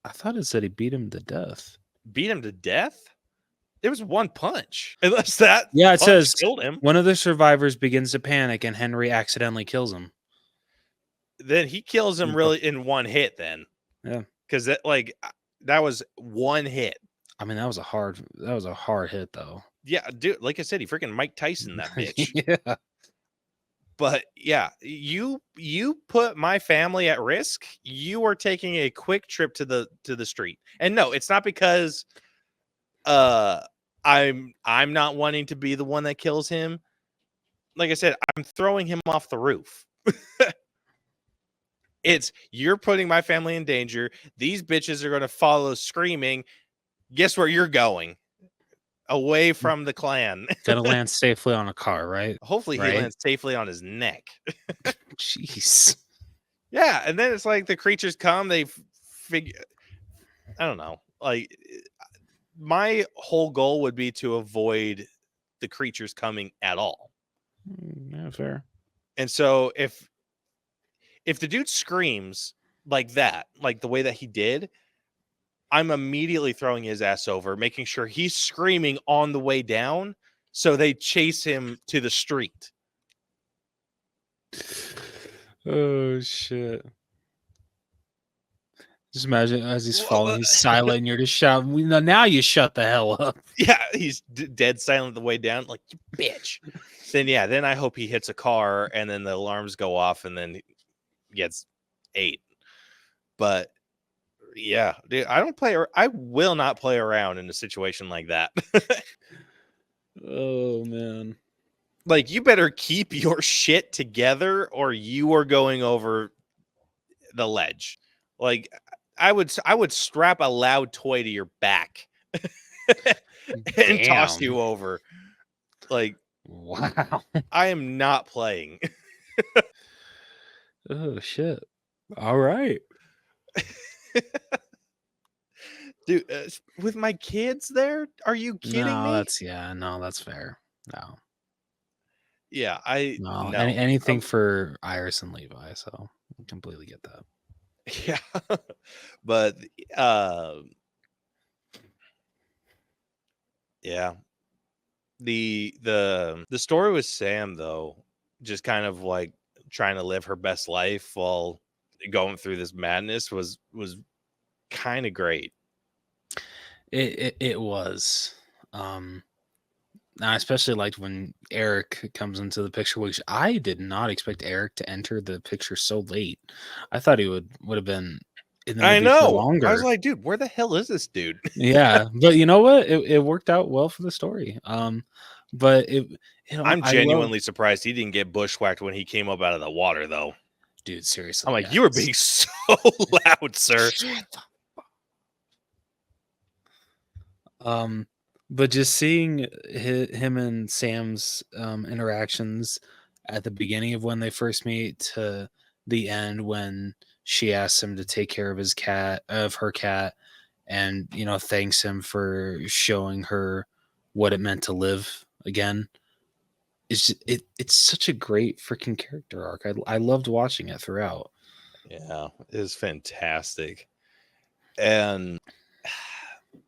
I thought it said he beat him to death. Beat him to death? There was one punch. Unless that it says killed him. One of the survivors begins to panic and Henry accidentally kills him. Then he kills him really in one hit then. Yeah. Because that was one hit. I mean, that was a hard hit though. Yeah, dude, like I said, he freaking Mike Tyson that bitch. Yeah. But yeah, you put my family at risk. You are taking a quick trip to the street. And no, it's not because I'm not wanting to be the one that kills him. Like I said, I'm throwing him off the roof. It's you're putting my family in danger. These bitches are going to follow screaming. Guess where you're going? Away from the clan. Gotta land safely on a car, right? Hopefully he lands safely on his neck. Jeez. Yeah, and then it's like the creatures come, they figure, I don't know. Like, my whole goal would be to avoid the creatures coming at all. Yeah, fair. And so if the dude screams like that, like the way that he did, I'm immediately throwing his ass over, making sure he's screaming on the way down so they chase him to the street. Oh, shit. Just imagine as he's falling, he's silent, and you're just shouting, now you shut the hell up. Yeah, he's dead silent the way down, like, you bitch. Then I hope he hits a car, and then the alarms go off, and then he gets ate. But yeah, dude, I will not play around in a situation like that. Oh, man. Like, you better keep your shit together or you are going over the ledge. Like, I would strap a loud toy to your back and toss you over. Like, wow. I am not playing. Oh, shit. All right. Dude, with my kids there? Are you kidding me? That's fair. No. Yeah, No. no. Anything for Iris and Levi, so I completely get that. Yeah. But yeah. The story with Sam though, just kind of like trying to live her best life while going through this madness was kind of great. It was. I especially liked when Eric comes into the picture, which I did not expect Eric to enter the picture so late. I thought he would have been in the I movie for know. longer. I was like, dude, where the hell is this dude? Yeah, but you know what? It worked out well for the story. But I'm I love, genuinely surprised he didn't get bushwhacked when he came up out of the water, though. dude. Seriously, I'm like, yeah, you were being so loud, sir. But just seeing him and Sam's interactions at the beginning of when they first meet to the end when she asks him to take care of her cat, and thanks him for showing her what it meant to live again. It's such a great freaking character arc. I loved watching it throughout. Yeah, it was fantastic. And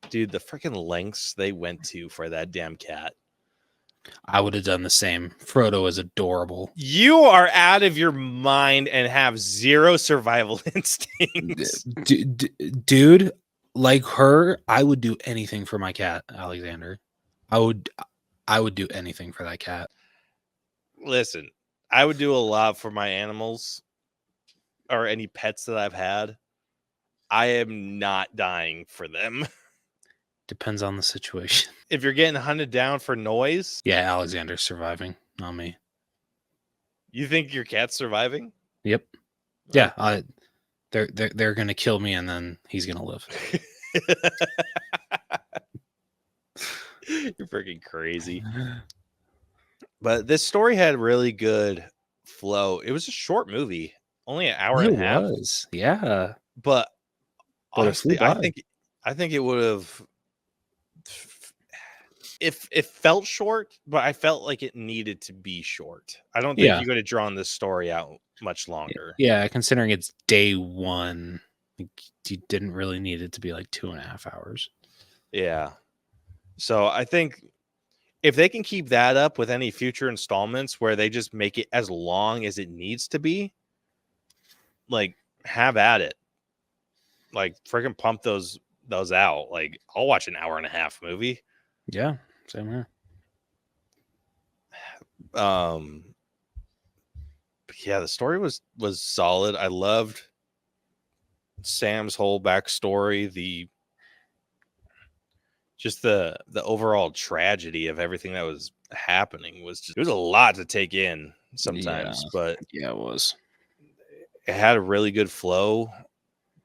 dude, the freaking lengths they went to for that damn cat. I would have done the same. Frodo is adorable. You are out of your mind and have zero survival instincts. Dude, like her, I would do anything for my cat, Alexander. I would do anything for that cat. Listen, I would do a lot for my animals or any pets that I've had. I am not dying for them. Depends on the situation. If you're getting hunted down for noise, Yeah, Alexander's surviving, not me. you think your cat's surviving? Yep. Yeah, they're gonna kill me and then he's gonna live. You're freaking crazy. But this story had really good flow. It was a short movie, only an hour and a half. It was, yeah. But But it flew honestly, I by. think it would have. If it felt short, but I felt like it needed to be short. I don't think Yeah. you could have drawn this story out much longer. Yeah, considering it's day one, like, you didn't really need it to be like 2.5 hours. Yeah. So I think if they can keep that up with any future installments where they just make it as long as it needs to be, like, have at it. Like, freaking pump those out. Like, I'll watch an hour and a half movie. Yeah, same here. But yeah, the story was solid. I loved Sam's whole backstory, the overall tragedy of everything that was happening was just, it was a lot to take in sometimes, but yeah, it was. It had a really good flow,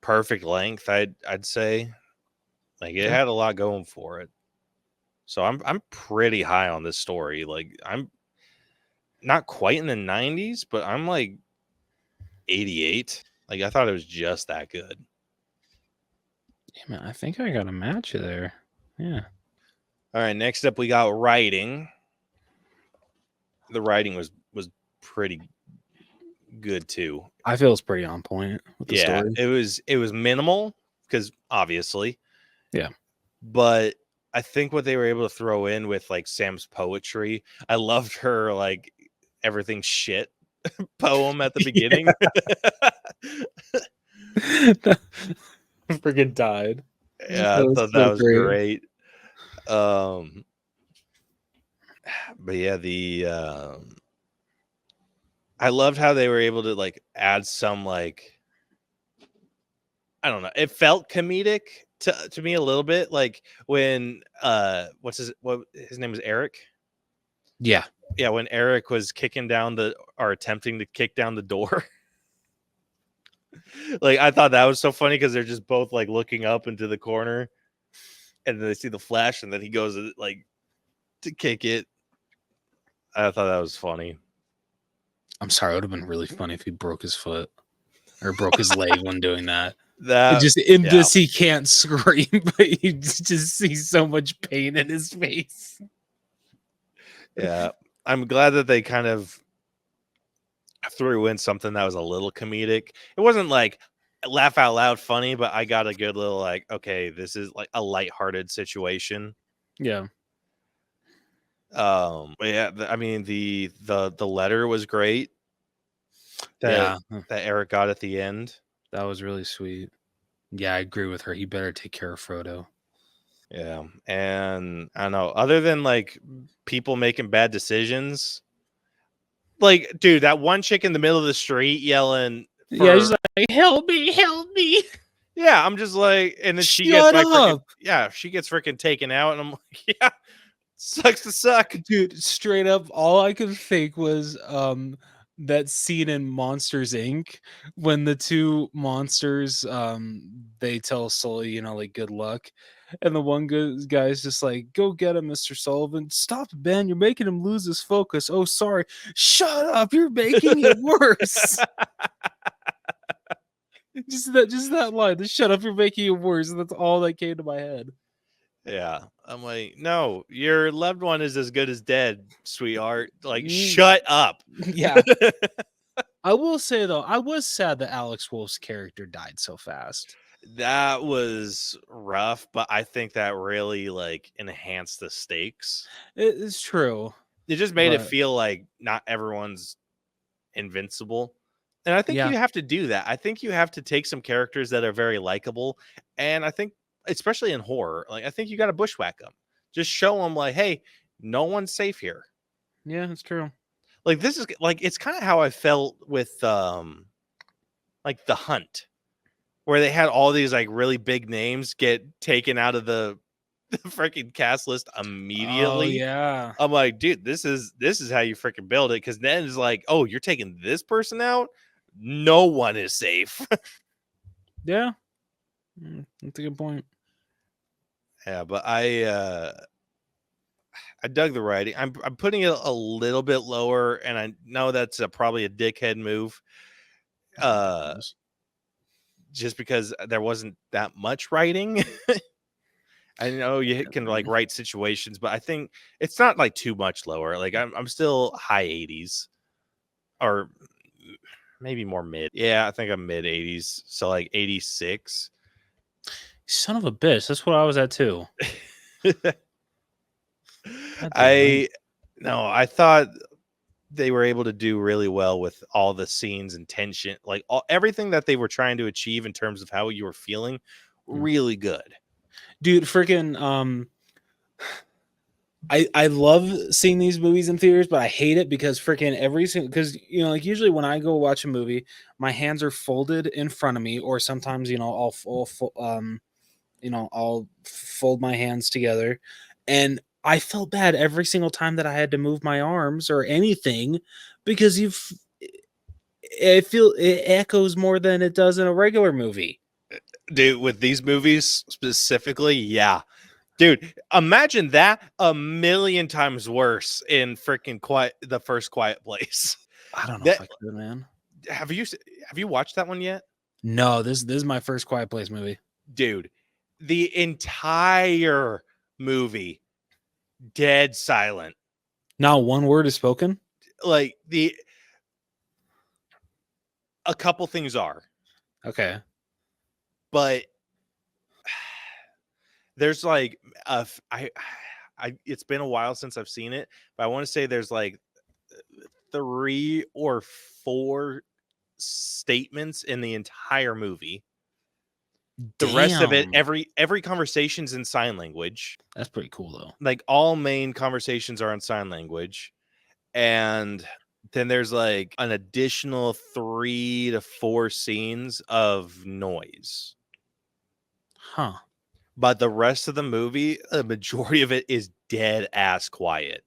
perfect length. I'd say, like, it had a lot going for it. So I'm pretty high on this story. Like, I'm not quite in the 90s, but I'm like 88. Like, I thought it was just that good. Yeah, man, I think I got a match there. Yeah. All right, next up we got writing. The writing was pretty good too. I feel it's pretty on point with the story. It was minimal because obviously. Yeah. But I think what they were able to throw in with like Sam's poetry, I loved her like everything shit poem at the beginning. Freaking died. Yeah, I thought that was great. But yeah, I loved how they were able to like add some like, I don't know, it felt comedic to me a little bit, like when his name was Eric. Yeah, when Eric was attempting to kick down the door. Like, I thought that was so funny because they're just both like looking up into the corner and then they see the flash and then he goes like to kick it. I thought that was funny. I'm sorry, it would have been really funny if he broke his foot or broke his leg when doing that. He can't scream, but you just see so much pain in his face. Yeah, I'm glad that they kind of threw in something that was a little comedic. It wasn't like laugh out loud funny, but I got a good little like, okay, this is like a lighthearted situation. Yeah. Yeah, I mean the letter was great that Eric got at the end. That was really sweet. Yeah, I agree with her. He better take care of Frodo. Yeah, and I don't know, other than like people making bad decisions, like, dude, that one chick in the middle of the street yelling Yeah, she's like, help me. Yeah, I'm just like, and then she Shut gets like up. she gets freaking taken out, and I'm like, yeah, sucks to suck. Dude, straight up, all I could think was that scene in Monsters Inc. when the two monsters they tell Sully, you know, like good luck. And the one guy's just like, go get him, Mr. Sullivan. Stop, Ben. You're making him lose his focus. Oh, sorry. Shut up. You're making it worse. just that line. Just shut up. You're making it worse. And that's all that came to my head. Yeah, I'm like, no, your loved one is as good as dead, sweetheart. Like, shut up. Yeah. I will say though, I was sad that Alex Wolff's character died so fast. That was rough, but I think that really like enhanced the stakes. It's true. It just made it feel like not everyone's invincible. And I think you have to do that. I think you have to take some characters that are very likable. And I think, especially in horror, like I think you got to bushwhack them. Just show them like, hey, no one's safe here. Yeah, that's true. Like this is like, it's kind of how I felt with like The Hunt, where they had all these like really big names get taken out of the freaking cast list immediately. Oh, yeah. I'm like, dude, this is how you freaking build it. Cause then it's like, oh, you're taking this person out. No one is safe. Yeah. That's a good point. Yeah, but I dug the writing. I'm putting it a little bit lower, and I know that's probably a dickhead move. Just because there wasn't that much writing. I know you can like write situations, but I think it's not like too much lower. Like I'm still high 80s or maybe more mid. Yeah, I think I'm mid 80s. So like 86. Son of a bitch. That's what I was at too. I thought they were able to do really well with all the scenes and tension, like everything that they were trying to achieve in terms of how you were feeling. Really good. Dude, freaking I love seeing these movies in theaters, but I hate it because freaking because you know, like usually when I go watch a movie, my hands are folded in front of me, or sometimes I'll fold my hands together, and I felt bad every single time that I had to move my arms or anything because I feel it echoes more than it does in a regular movie. Dude, with these movies specifically, yeah. Dude, imagine that a million times worse in freaking The First Quiet Place. I don't know if I could, man. Have you watched that one yet? No, this is my first Quiet Place movie. Dude, the entire movie dead silent. Not one word is spoken? Like a couple things are. Okay. But there's like it's been a while since I've seen it, but I want to say there's like 3 or 4 statements in the entire movie. The rest of it, every conversation's in sign language. That's pretty cool though. Like all main conversations are in sign language. And then there's like an additional 3 to 4 scenes of noise. Huh. But the rest of the movie, the majority of it is dead ass quiet.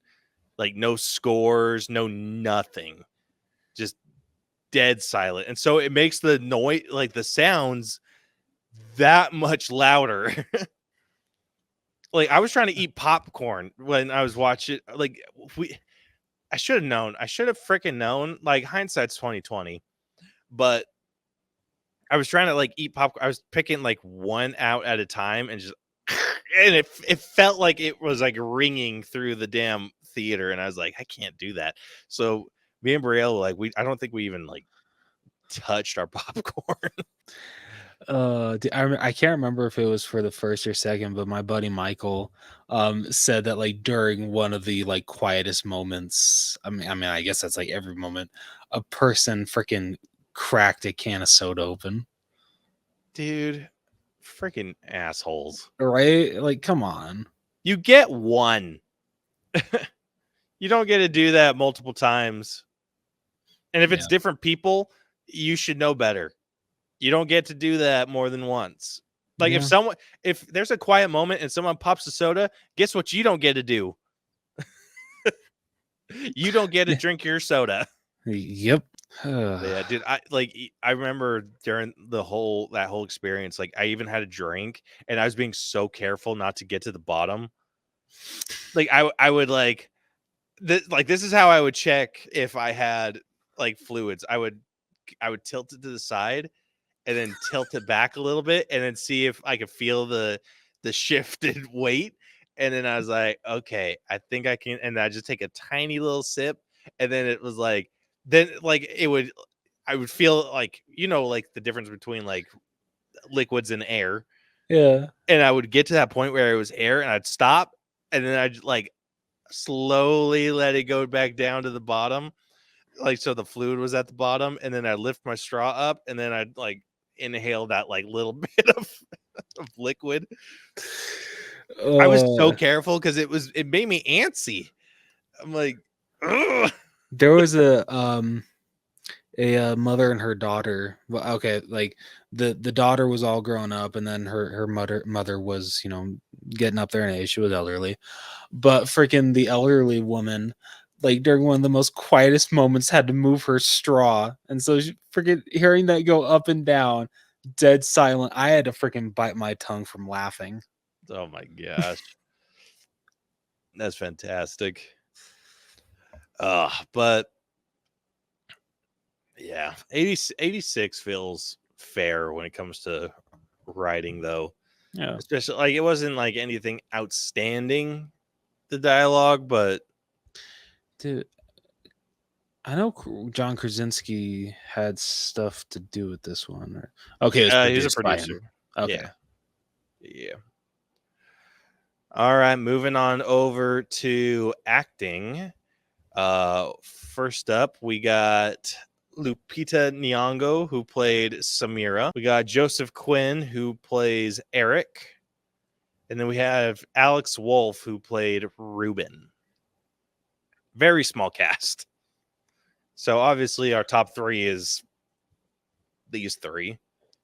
Like no scores, no nothing. Just dead silent. And so it makes the noise, like the sounds, that much louder. Like I was trying to eat popcorn when I was watching. Like I should have known. I should have freaking known. Like hindsight's 20/20. But I was trying to like eat popcorn. I was picking like one out at a time and just, and it felt like it was like ringing through the damn theater. And I was like, I can't do that. So me and Brielle, like I don't think we even like touched our popcorn. I can't remember if it was for the first or second, but my buddy Michael said that like during one of the like quietest moments, I guess that's like every moment, a person freaking cracked a can of soda open. Dude, freaking assholes. Right? Like, come on. You get one. You don't get to do that multiple times. And if it's Yeah. different people, you should know better. You don't get to do that more than once. Like Yeah. if there's a quiet moment and someone pops a soda, guess what you don't get to do? You don't get to drink your soda. Yep. Yeah, dude. I remember during that whole experience, like I even had a drink and I was being so careful not to get to the bottom. Like I would like this is how I would check if I had like fluids. I would tilt it to the side and then tilt it back a little bit and then see if I could feel the shifted weight. And then I was like, okay, I think I can. And I just take a tiny little sip. And then it was like, I would feel like, like the difference between like liquids and air. Yeah. And I would get to that point where it was air and I'd stop. And then I'd like slowly let it go back down to the bottom. Like, so the fluid was at the bottom. And then I lift my straw up and then I'd like inhale that like little bit of liquid. I was so careful because it made me antsy. I'm like, ugh. There was a mother and her daughter. Well, okay, like the daughter was all grown up, and then her mother was getting up there in age. She was elderly, but freaking the elderly woman, like during one of the most quietest moments, had to move her straw, and so she freaking hearing that go up and down, dead silent. I had to freaking bite my tongue from laughing. Oh my gosh, that's fantastic. But yeah, 86 feels fair when it comes to writing, though. Yeah, Especially like it wasn't like anything outstanding, the dialogue, but dude, I know John Krasinski had stuff to do with this one. Okay, it was he was a produced by him. producer. Okay. Yeah. All right, moving on over to acting. First up, we got Lupita Nyong'o, who played Samira. We got Joseph Quinn, who plays Eric. And then we have Alex Wolff, who played Ruben. Very small cast. So obviously our top three is these three.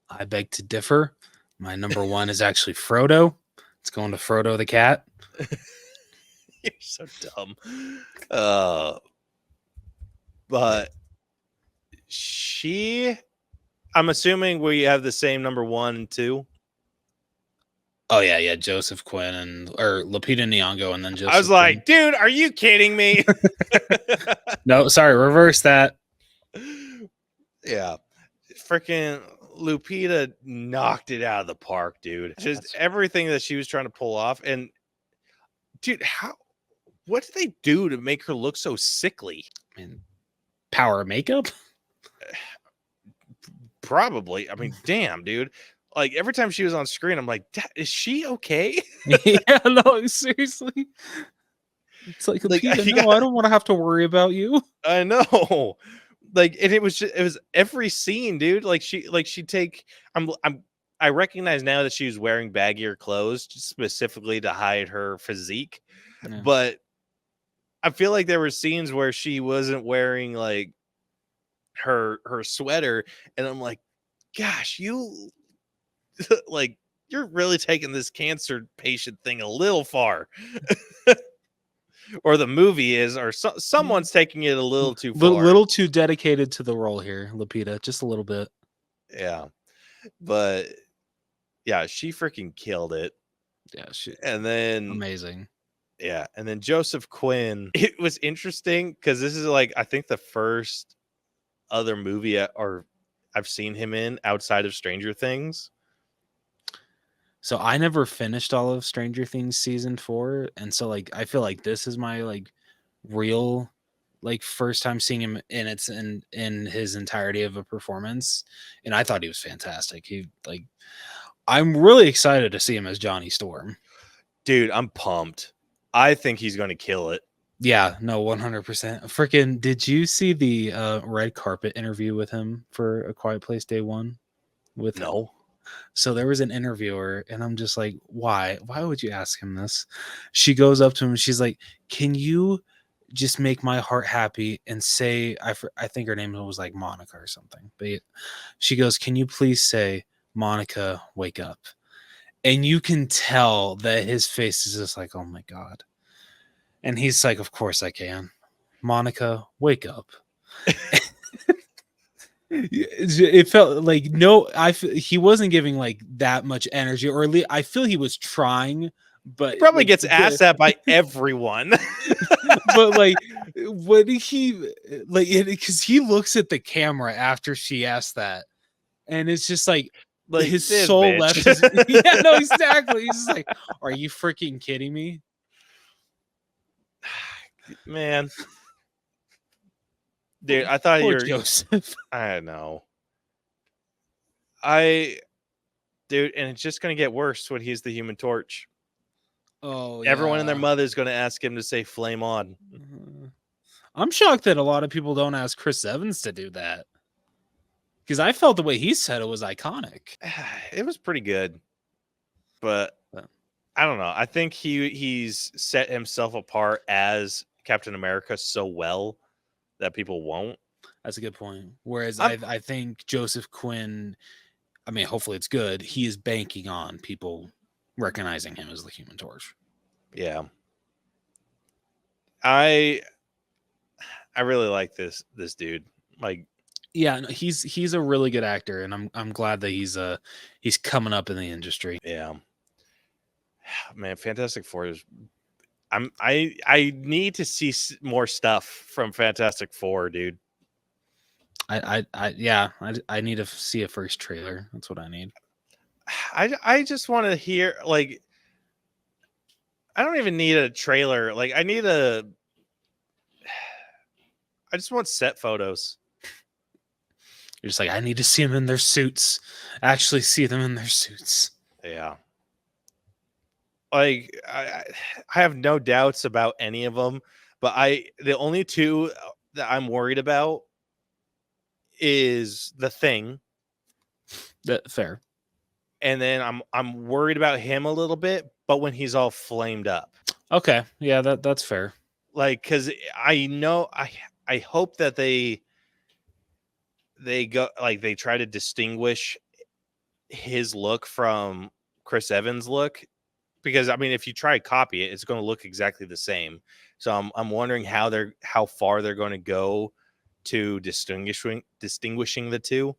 I beg to differ. My number one is actually Frodo. It's going to Frodo the cat. You're so dumb. But I'm assuming we have the same number 1 and 2. Oh yeah, Joseph Quinn or Lupita Nyong'o, and then Joseph. I was like, Quinn. dude, are you kidding me? No, sorry, reverse that. Yeah, freaking Lupita knocked it out of the park, dude. Just everything that she was trying to pull off, and dude, what did they do to make her look so sickly? I mean, power makeup? Probably. I mean, damn, dude. Like every time she was on screen, I'm like, is she okay? Yeah, no, seriously. It's like, Lupita, no, I don't want to have to worry about you. I know. Like, and it was every scene, dude. Like she'd take. I recognize now that she was wearing baggier clothes specifically to hide her physique, Yeah. but I feel like there were scenes where she wasn't wearing like her sweater, and I'm like, gosh, you like you're really taking this cancer patient thing a little far. Or the movie is, or someone's taking it a little too far. Little too dedicated to the role here, Lupita, just a little bit. Yeah, but yeah, she freaking killed it. Yeah, and then amazing. Yeah, and then Joseph Quinn. It was interesting because this is like I think the first other movie I've seen him in outside of Stranger Things. So I never finished all of Stranger Things season 4, and so like I feel like this is my like real like first time seeing him in his entirety of a performance, and I thought he was fantastic. I'm really excited to see him as Johnny Storm. Dude, I'm pumped. I think he's going to kill it. Yeah, no, 100%. Freaking, did you see the red carpet interview with him for A Quiet Place Day 1? No. So there was an interviewer, and I'm just like, why? Why would you ask him this? She goes up to him, and she's like, can you just make my heart happy and say, I think her name was like Monica or something. But she goes, can you please say, Monica, wake up? And you can tell that his face is just like, oh my God. And he's like, of course I can. Monica, wake up. It felt like he wasn't giving like that much energy, or at least I feel he was trying, but he probably gets asked that by everyone. But like when he because he looks at the camera after she asked that, and it's just like his soul bitch. left his yeah, no, exactly. He's just like, are you freaking kidding me? Man. Dude, I thought Poor Joseph. I know. Dude, and it's just gonna get worse when he's the Human Torch. Oh, everyone and their yeah. mother is gonna ask him to say "flame on." I'm shocked that a lot of people don't ask Chris Evans to do that, because I felt the way he said it was iconic. It was pretty good, but I don't know. I think he's set himself apart as Captain America so well that people won't. That's a good point. Whereas I think Joseph Quinn, I mean, hopefully it's good. He is banking on people recognizing him as the Human Torch. Yeah. I really like this dude. Like, yeah, no, he's a really good actor, and I'm glad that he's coming up in the industry. Yeah. Man, Fantastic Four is I need to see more stuff from Fantastic Four, dude. I need to see a first trailer. That's what I need. I just want to hear, like, I don't even need a trailer. Like, I just want set photos. You're just like, I need to see them in their suits. Actually see them in their suits. Yeah. Like, I have no doubts about any of them, but the only two that I'm worried about is The Thing. Fair. And then I'm worried about him a little bit, but when he's all flamed up. Okay. Yeah, that's fair. Like, because I know I hope that they go, like, they try to distinguish his look from Chris Evans' look, because I mean, if you try to copy it, it's going to look exactly the same. So I'm wondering how far they're going to go to distinguishing the two.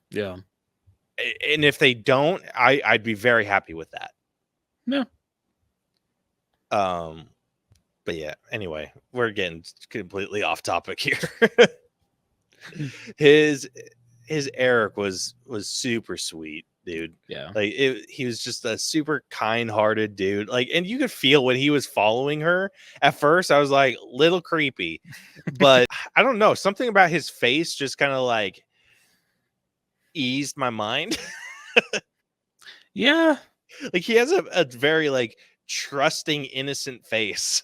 Yeah. And if they don't, I'd be very happy with that. Yeah. But yeah, anyway, we're getting completely off topic here. His Eric was super sweet, dude. Yeah. Like, he was just a super kind-hearted dude. Like, and you could feel when he was following her. At first, I was like, little creepy, but I don't know, something about his face just kind of like eased my mind. Yeah. Like, he has a very like trusting, innocent face.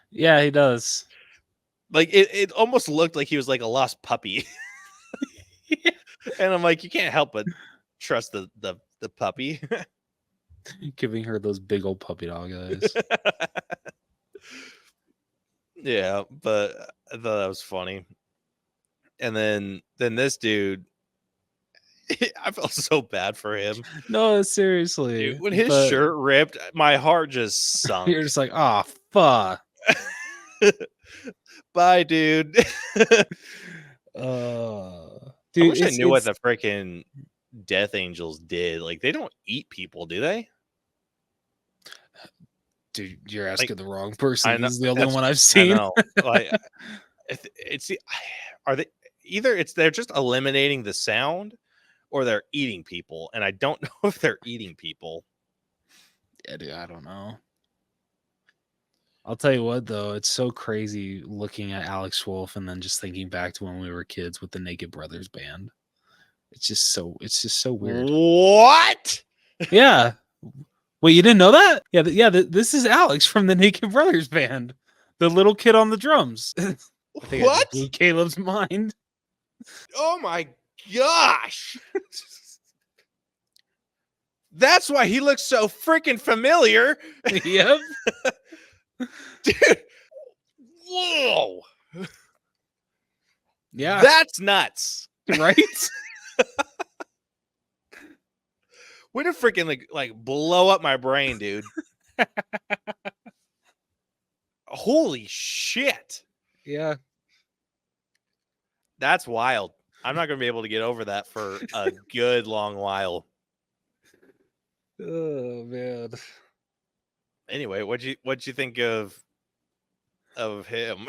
Yeah, he does. Like, it almost looked like he was like a lost puppy. Yeah. And I'm like, you can't help but trust the puppy. Giving her those big old puppy dog eyes. Yeah, but I thought that was funny. And then this dude, I felt so bad for him. No, seriously. Dude, when his shirt ripped, my heart just sunk. You're just like, oh, fuck. Bye, dude. Dude, I wish I knew what the freaking Death Angels did. Like, they don't eat people, do they? Dude, you're asking the wrong person. This is the only one I've I seen. know. Like, they're just eliminating the sound, or they're eating people, and I don't know if they're eating people. Yeah, dude, I don't know. I'll tell you what, though, it's so crazy looking at Alex Wolff and then just thinking back to when we were kids with the Naked Brothers band. It's just so weird. What? Yeah. Wait, you didn't know that? Yeah, this is Alex from the Naked Brothers band, the little kid on the drums. I think I What? just blew Caleb's mind. Oh my gosh. That's why he looks so freaking familiar. Yep. Dude. Whoa. Yeah. That's nuts. Right? Way to freaking like blow up my brain, dude. Holy shit. Yeah. That's wild. I'm not going to be able to get over that for a good long while. Oh man. Anyway, what'd you think of him?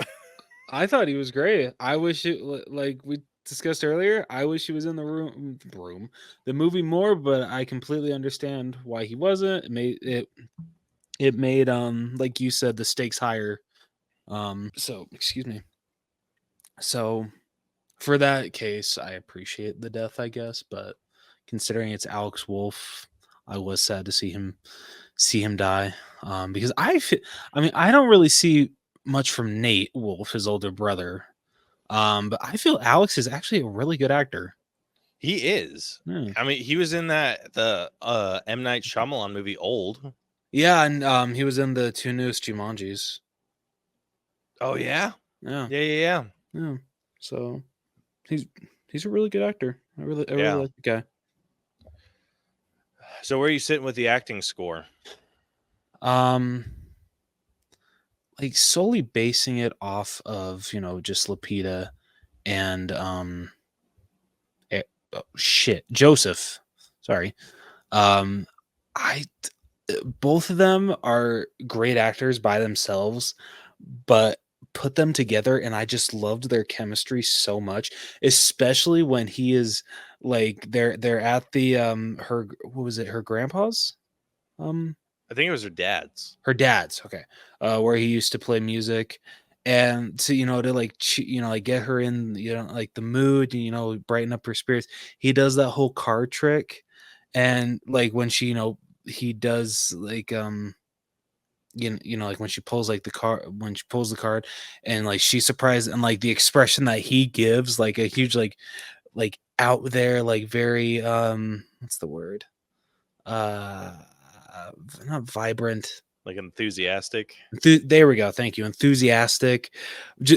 I thought he was great. I wish it, like we discussed earlier, I wish he was in the movie more, but I completely understand why he wasn't. It made like you said, the stakes higher. So excuse me. So for that case, I appreciate the death, I guess, but considering it's Alex Wolff, I was sad to see him die. Because I don't really see much from Nate Wolff, his older brother. But I feel Alex is actually a really good actor. He is. Yeah. I mean, he was in the M. Night Shyamalan movie Old. Yeah, and he was in the 2 newest Jumanjis. Oh yeah? Yeah. Yeah. Yeah. So he's a really good actor. I really like the guy. So where are you sitting with the acting score? Like solely basing it off of, just Lupita and Joseph. Sorry. Both of them are great actors by themselves, but put them together and I just loved their chemistry so much, especially when he is like they're at the her grandpa's I think it was her dad's. her dad's, okay, where he used to play music, and to to like like get her in like the mood, brighten up her spirits. He does that whole card trick, and like when she he does like like when she pulls like the card and like she's surprised, and like the expression that he gives, like a huge like out there, like very what's the word, not vibrant, Like enthusiastic. there we go, thank you, enthusiastic,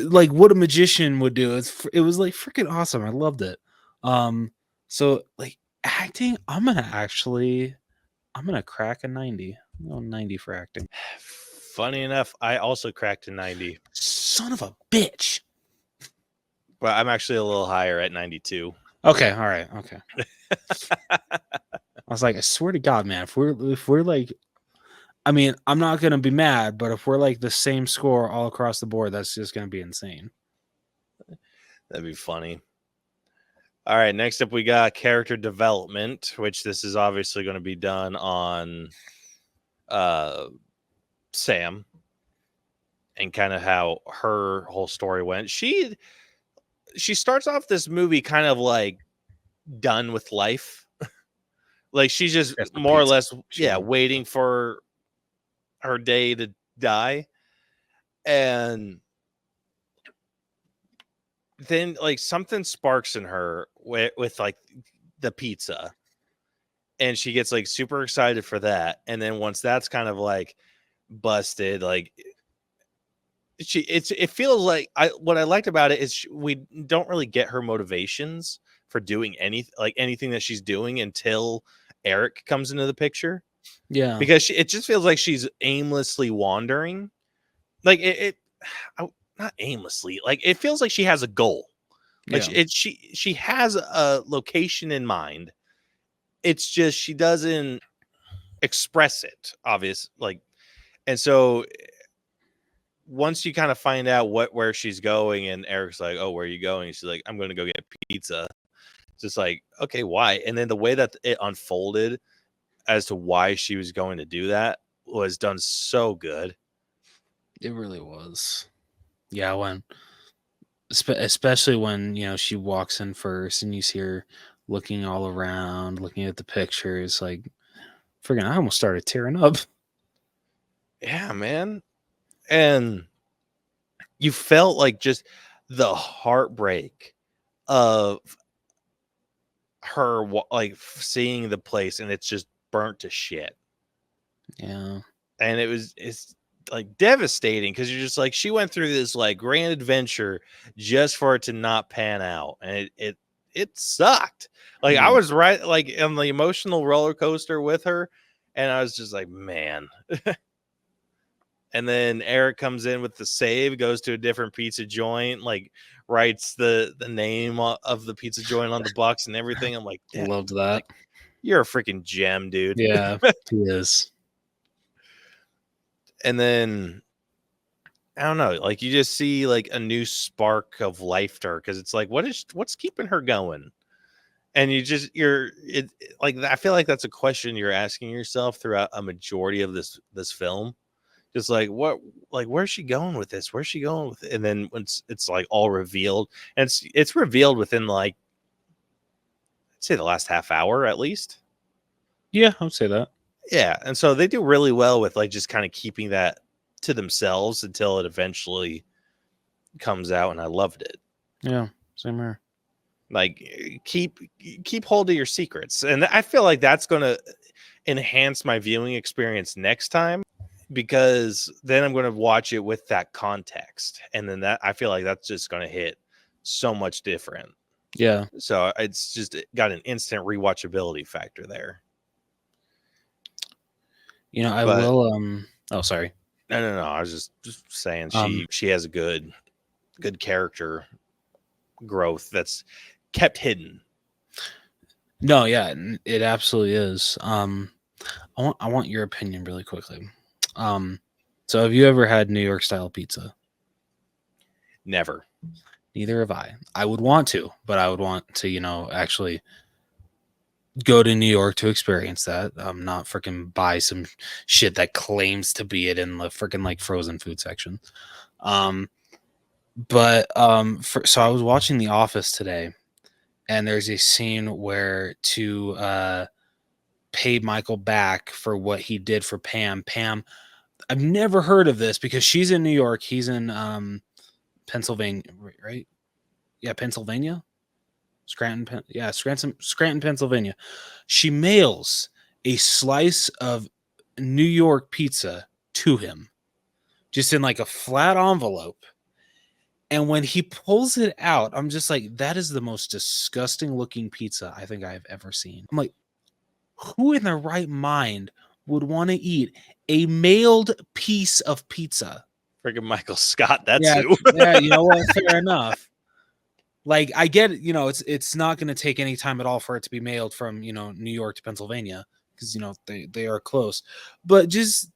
like what a magician would do. It was like freaking awesome. I loved it. So like acting, I'm gonna crack a 90. 90 for acting. Funny enough, I also cracked a 90. Son of a bitch. But I'm actually a little higher at 92. Okay, all right, okay. I was like, I swear to God, man, if we're like, I mean, I'm not gonna be mad, but if we're like the same score all across the board, that's just gonna be insane. That'd be funny. All right, next up we got character development, which this is obviously going to be done on Sam and kind of how her whole story went. She starts off this movie kind of like done with life. Like she's just more or less waiting for her day to die. And then like something sparks in her with like the pizza, and she gets like super excited for that. And then once that's kind of like busted, like it feels like what I liked about it is we don't really get her motivations for doing anything that she's doing until Eric comes into the picture. Yeah, because it just feels like she's aimlessly wandering. Like not aimlessly. Like it feels like she has a goal. Like she has a location in mind. It's just she doesn't express it, obvious. Like, and so once you kind of find out where she's going, and Eric's like, "Oh, where are you going?" She's like, "I'm going to go get pizza." It's just like, okay, why? And then the way that it unfolded as to why she was going to do that was done so good. It really was. Yeah, especially when, she walks in first and you see her looking all around, looking at the pictures, like, friggin', I almost started tearing up. Yeah, man. And you felt like just the heartbreak of her, like seeing the place and it's just burnt to shit. Yeah. And it's like devastating because you're just like, she went through this like grand adventure just for it to not pan out. And it sucked. Like I was right like on the emotional roller coaster with her, and I was just like, man. And then Eric comes in with the save, goes to a different pizza joint, like writes the name of the pizza joint on the box and everything. I'm like, Loved that. like, you're a freaking gem, dude. Yeah, he is. And then I don't know, like you just see like a new spark of life to her because it's like, what's keeping her going? And like I feel like that's a question you're asking yourself throughout a majority of this film. Just like where's she going with this? Where's she going with it? And then once it's like all revealed, and it's revealed within like I'd say the last half hour at least. Yeah, I would say that. Yeah, and so they do really well with like just kind of keeping that to themselves until it eventually comes out, and I loved it. Yeah, same here. Like keep hold of your secrets, and I feel like that's going to enhance my viewing experience next time, because then I'm going to watch it with that context, and then that I feel like that's just going to hit so much different. Yeah. So it's just got an instant rewatchability factor there. I will. Oh, sorry. No. I was just saying she has a good character growth that's kept hidden. No, yeah, it absolutely is. I want your opinion really quickly. So have you ever had New York style pizza? Never. Neither have I. I would want to, but I would want to, actually go to New York to experience that. Not freaking buy some shit that claims to be it in the freaking like frozen food section. So I was watching The Office today, and there's a scene where to pay Michael back for what he did for Pam. Pam, I've never heard of this because she's in New York. He's in Pennsylvania, right? Yeah, Pennsylvania. Scranton, Pennsylvania. She mails a slice of New York pizza to him, just in like a flat envelope. And when he pulls it out, I'm just like, that is the most disgusting looking pizza I think I've ever seen. I'm like, who in their right mind would want to eat a mailed piece of pizza? Freaking Michael Scott, that's Yeah, who. yeah, you know what? Fair enough. Like, I get it, it's not going to take any time at all for it to be mailed from, New York to Pennsylvania because, they are close. But just,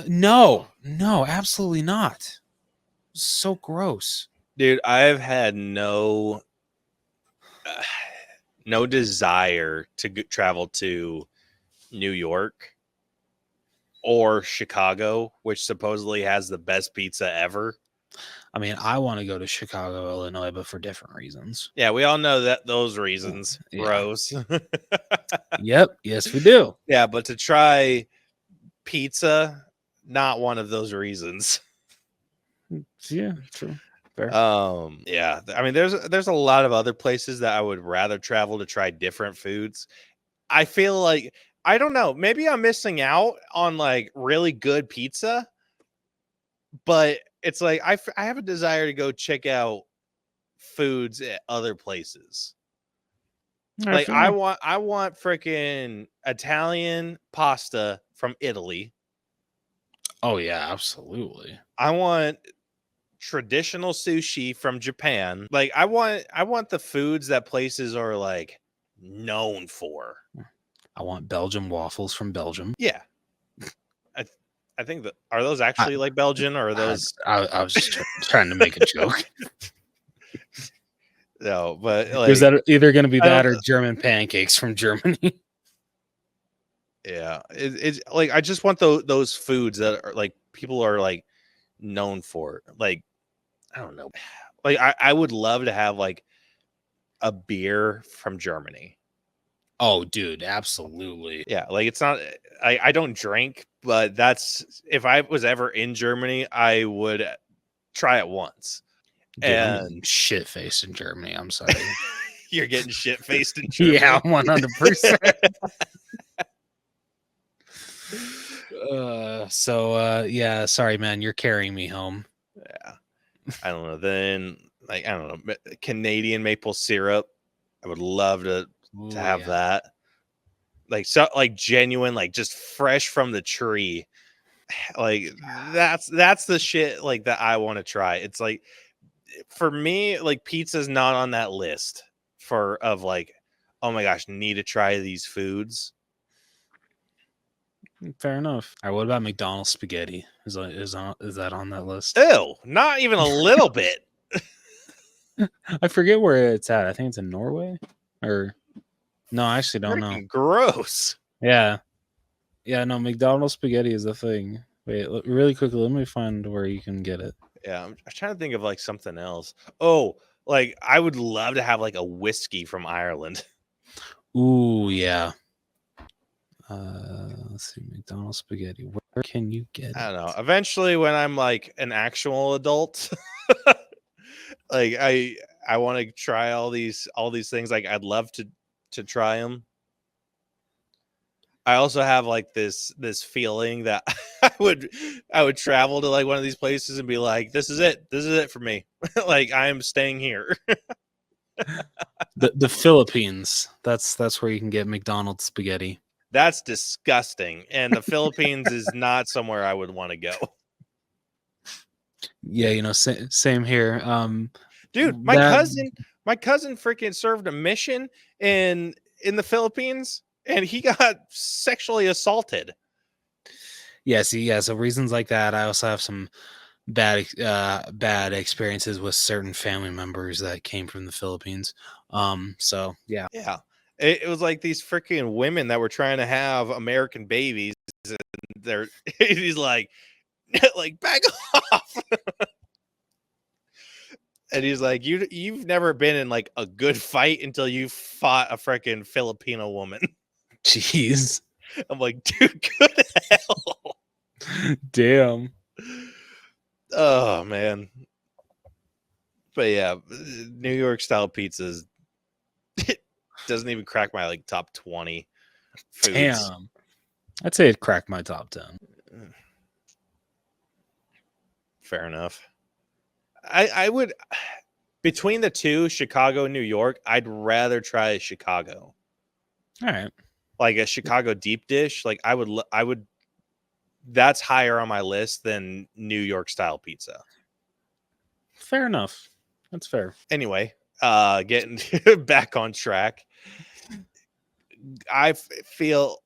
no, absolutely not. So gross. Dude, I've had no desire to travel to New York or Chicago, which supposedly has the best pizza ever. I mean, I want to go to Chicago, Illinois, but for different reasons. Yeah, we all know those reasons, bros. Yep. Yes, we do. Yeah, but to try pizza, not one of those reasons. Yeah, true. Fair. Yeah. I mean, there's a lot of other places that I would rather travel to try different foods. I feel like, I don't know, maybe I'm missing out on like really good pizza, but it's like I have a desire to go check out foods at other places. Like I want freaking Italian pasta from Italy. Oh yeah, absolutely. I want traditional sushi from Japan. Like I want the foods that places are like known for. I want Belgian waffles from Belgium. Yeah. I think that, are those actually like Belgian, or are those? I was just trying to make a joke. No, but like, is that either going to be that or German pancakes from Germany? Yeah, it's like I just want those foods that are like people are like known for? Like, I don't know. Like, I would love to have like a beer from Germany. Oh, dude, absolutely. Yeah, like it's not. I don't drink, but that's if I was ever in Germany, I would try it once. Dude, I'm And shit faced in Germany. I'm sorry. you're getting shit faced in Germany. Yeah, 100%. Yeah, sorry, man. You're carrying me home. Yeah, I don't know. Then like I don't know, Canadian maple syrup. I would love to have that. Like so, like genuine, like just fresh from the tree. Like that's the shit like that I want to try. It's like for me, like pizza's not on that list for of like, oh my gosh, need to try these foods. Fair enough. All right, what about McDonald's spaghetti? Is that on that list? Ew, not even a little bit. I forget where it's at. I think it's in Norway, or no, I actually don't know. Freaking gross. Yeah, no, McDonald's spaghetti is a thing. Wait, really quickly, let me find where you can get it. Yeah, I'm trying to think of like something else. Oh, like I would love to have like a whiskey from Ireland. Ooh, yeah. Let's see, McDonald's spaghetti. Where can you get it? I don't know. Eventually, when I'm like an actual adult, like I want to try all these things. Like I'd love to try them. I also have like this feeling that I would travel to like one of these places and be like, this is it for me. Like I am staying here. The Philippines. That's where you can get McDonald's spaghetti. That's disgusting. And the Philippines is not somewhere I would want to go. Yeah, same here. Dude, my cousin freaking served a mission in the Philippines and he got sexually assaulted. Yeah, so reasons like that. I also have some bad experiences with certain family members that came from the Philippines. So yeah. Yeah. It was like these freaking women that were trying to have American babies and he's like back off. And he's like, you've never been in like a good fight until you fought a freaking Filipino woman. Jeez. I'm like, dude, good hell. Damn. Oh man. But yeah, New York style pizzas, it doesn't even crack my like top 20 foods. Damn. I'd say it cracked my top 10. Fair enough. I would between the two, Chicago and New York, I'd rather try Chicago. All right. Like a Chicago deep dish, like I would that's higher on my list than New York style pizza. Fair enough. That's fair. Anyway, getting back on track. I feel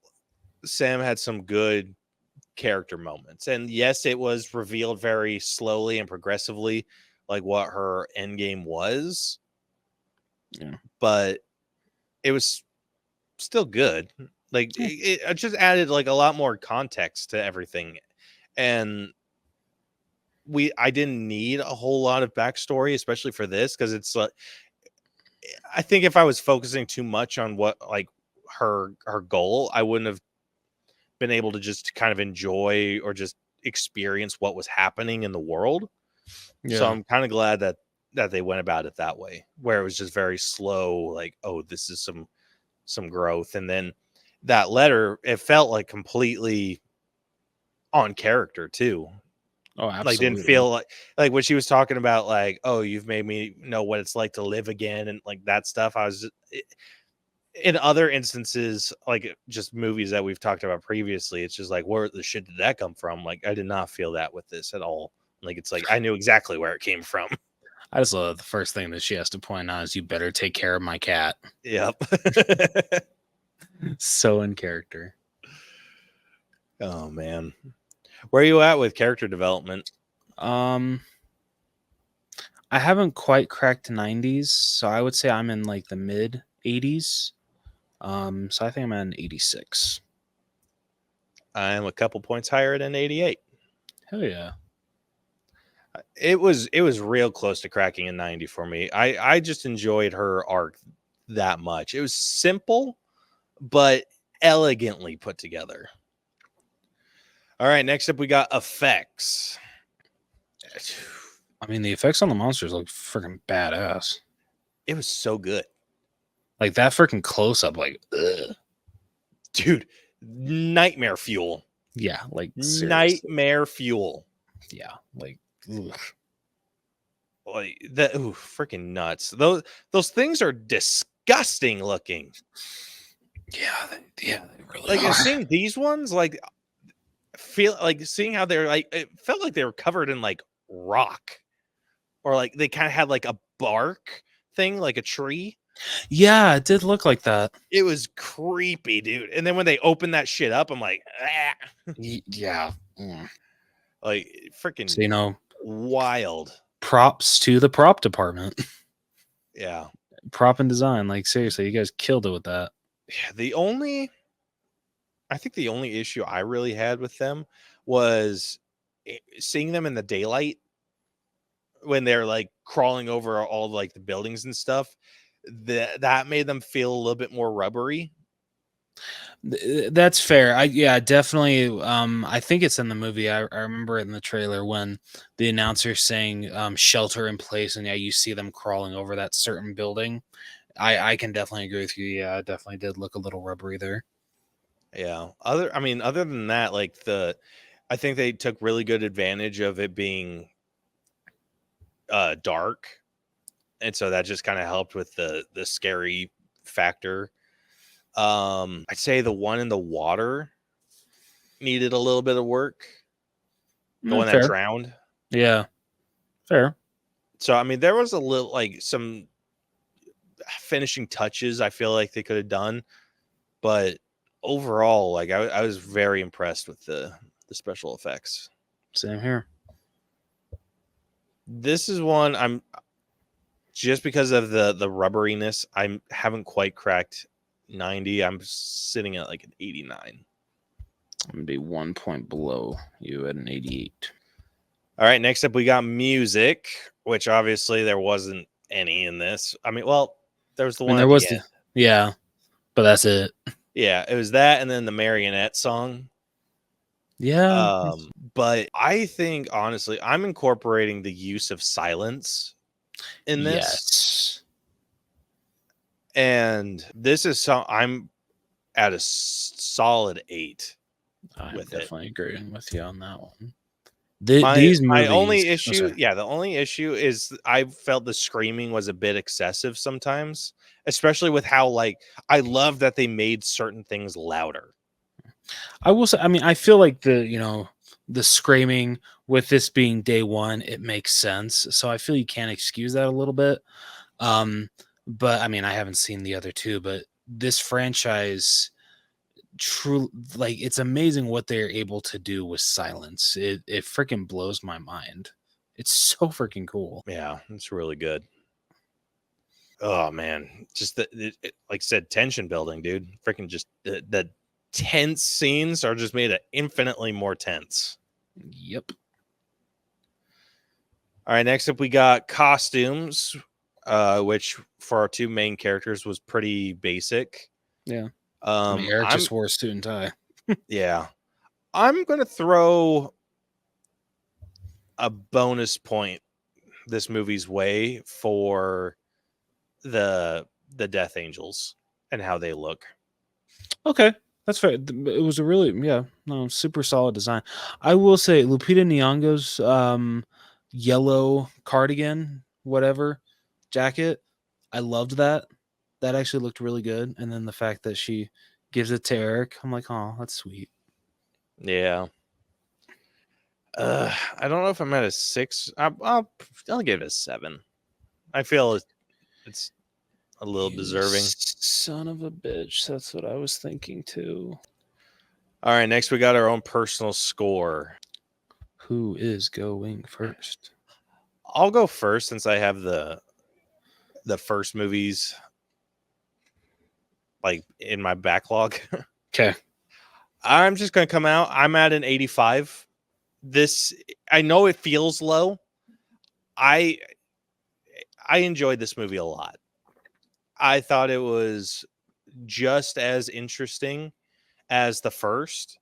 Sam had some good character moments. And yes, it was revealed very slowly and progressively like what her end game was. Yeah. But it was still good. Like it just added like a lot more context to everything. And I didn't need a whole lot of backstory, especially for this, because it's like I think if I was focusing too much on what like her goal, I wouldn't have been able to just kind of enjoy or just experience what was happening in the world. Yeah. So I'm kind of glad that they went about it that way, where it was just very slow, like, oh, this is some growth. And then that letter, it felt like completely on character too. Oh, absolutely. Like didn't feel like when she was talking about like, oh, you've made me know what it's like to live again and like that stuff. I was just, in other instances, like just movies that we've talked about previously, it's just like, where the shit did that come from? Like I did not feel that with this at all. Like it's like I knew exactly where it came from. I just love the first thing that she has to point out is you better take care of my cat. Yep. So in character. Oh man. Where are you at with character development? I haven't quite cracked 90s, so I would say I'm in like the mid 80s. So I think I'm at an 86. I'm a couple points higher than 88. Hell yeah. It was real close to cracking a 90 for me. I just enjoyed her arc that much. It was simple, but elegantly put together. All right, next up we got effects. I mean, the effects on the monsters look freaking badass. It was so good. Like that freaking close up, like, ugh. Dude, nightmare fuel. Yeah, like seriously. Nightmare fuel. Yeah, like, ugh. Like that, ooh, freaking nuts. Those things are disgusting looking. Yeah, they really Like are. seeing these ones, like feel like seeing how they're like, it felt like they were covered in like rock, or like they kind of had like a bark thing, like a tree. Yeah, it did look like that. It was creepy, dude. And then when they opened that shit up, I'm like, ah. Yeah. Mm. Like freaking, So, wild. props to the prop department. Yeah. Prop and design. Like, seriously, you guys killed it with that. Yeah. I think the only issue I really had with them was seeing them in the daylight when they're like crawling over all like the buildings and stuff. That made them feel a little bit more rubbery. That's fair. Definitely. I think it's in the movie. I remember it in the trailer when the announcer saying shelter in place, and yeah, you see them crawling over that certain building. I can definitely agree with you. Yeah, it definitely did look a little rubbery there. Yeah. Other than that, like I think they took really good advantage of it being dark. And so that just kind of helped with the scary factor. I'd say the one in the water needed a little bit of work. The one that Fair. drowned. Yeah. Fair. So I mean, there was a little like some finishing touches I feel like they could have done, but overall, like I was very impressed with the special effects. Same here. This is one I'm just because of the rubberiness, I haven't quite cracked 90. I'm sitting at like an 89. I'm gonna be 1 point below you at an 88. All right, next up we got music, which obviously there wasn't any in this. I mean, well, there was the one. There was yeah, but that's it. Yeah, it was that, and then the marionette song. Yeah. But I think honestly, I'm incorporating the use of silence in this. Yes. And this is I'm at a solid 8. I'm with definitely agreeing with you on that one. These movies. My only issue, the only issue is I felt the screaming was a bit excessive sometimes, especially with how like I love that they made certain things louder. I will say, I mean, I feel like the screaming with this being day one, it makes sense. So I feel you can't excuse that a little bit. But I mean, I haven't seen the other two, but this franchise, true, like it's amazing what they're able to do with silence. It freaking blows my mind. It's so freaking cool. Yeah, it's really good. Oh man, just like I said, tension building, dude. Freaking just the tense scenes are just made infinitely more tense. Yep. All right, next up we got costumes, which for our two main characters was pretty basic. Yeah. Eric just wore a suit and tie. Yeah. I'm going to throw a bonus point this movie's way for the Death Angels and how they look. Okay. That's fair. It was a really, super solid design. I will say Lupita Nyong'o's yellow cardigan, whatever, jacket, I loved that. That actually looked really good. And then the fact that she gives it to Eric, I'm like, oh, that's sweet. Yeah. I don't know if I'm at a 6. I'll give it a 7. I feel it's a little deserving. Son of a bitch. That's what I was thinking too. All right, next we got our own personal score. Who is going first? I'll go first since I have the first movies like in my backlog. Okay. I'm just going to come out. I'm at an 85. This, I know it feels low, I enjoyed this movie a lot. I thought it was just as interesting as the first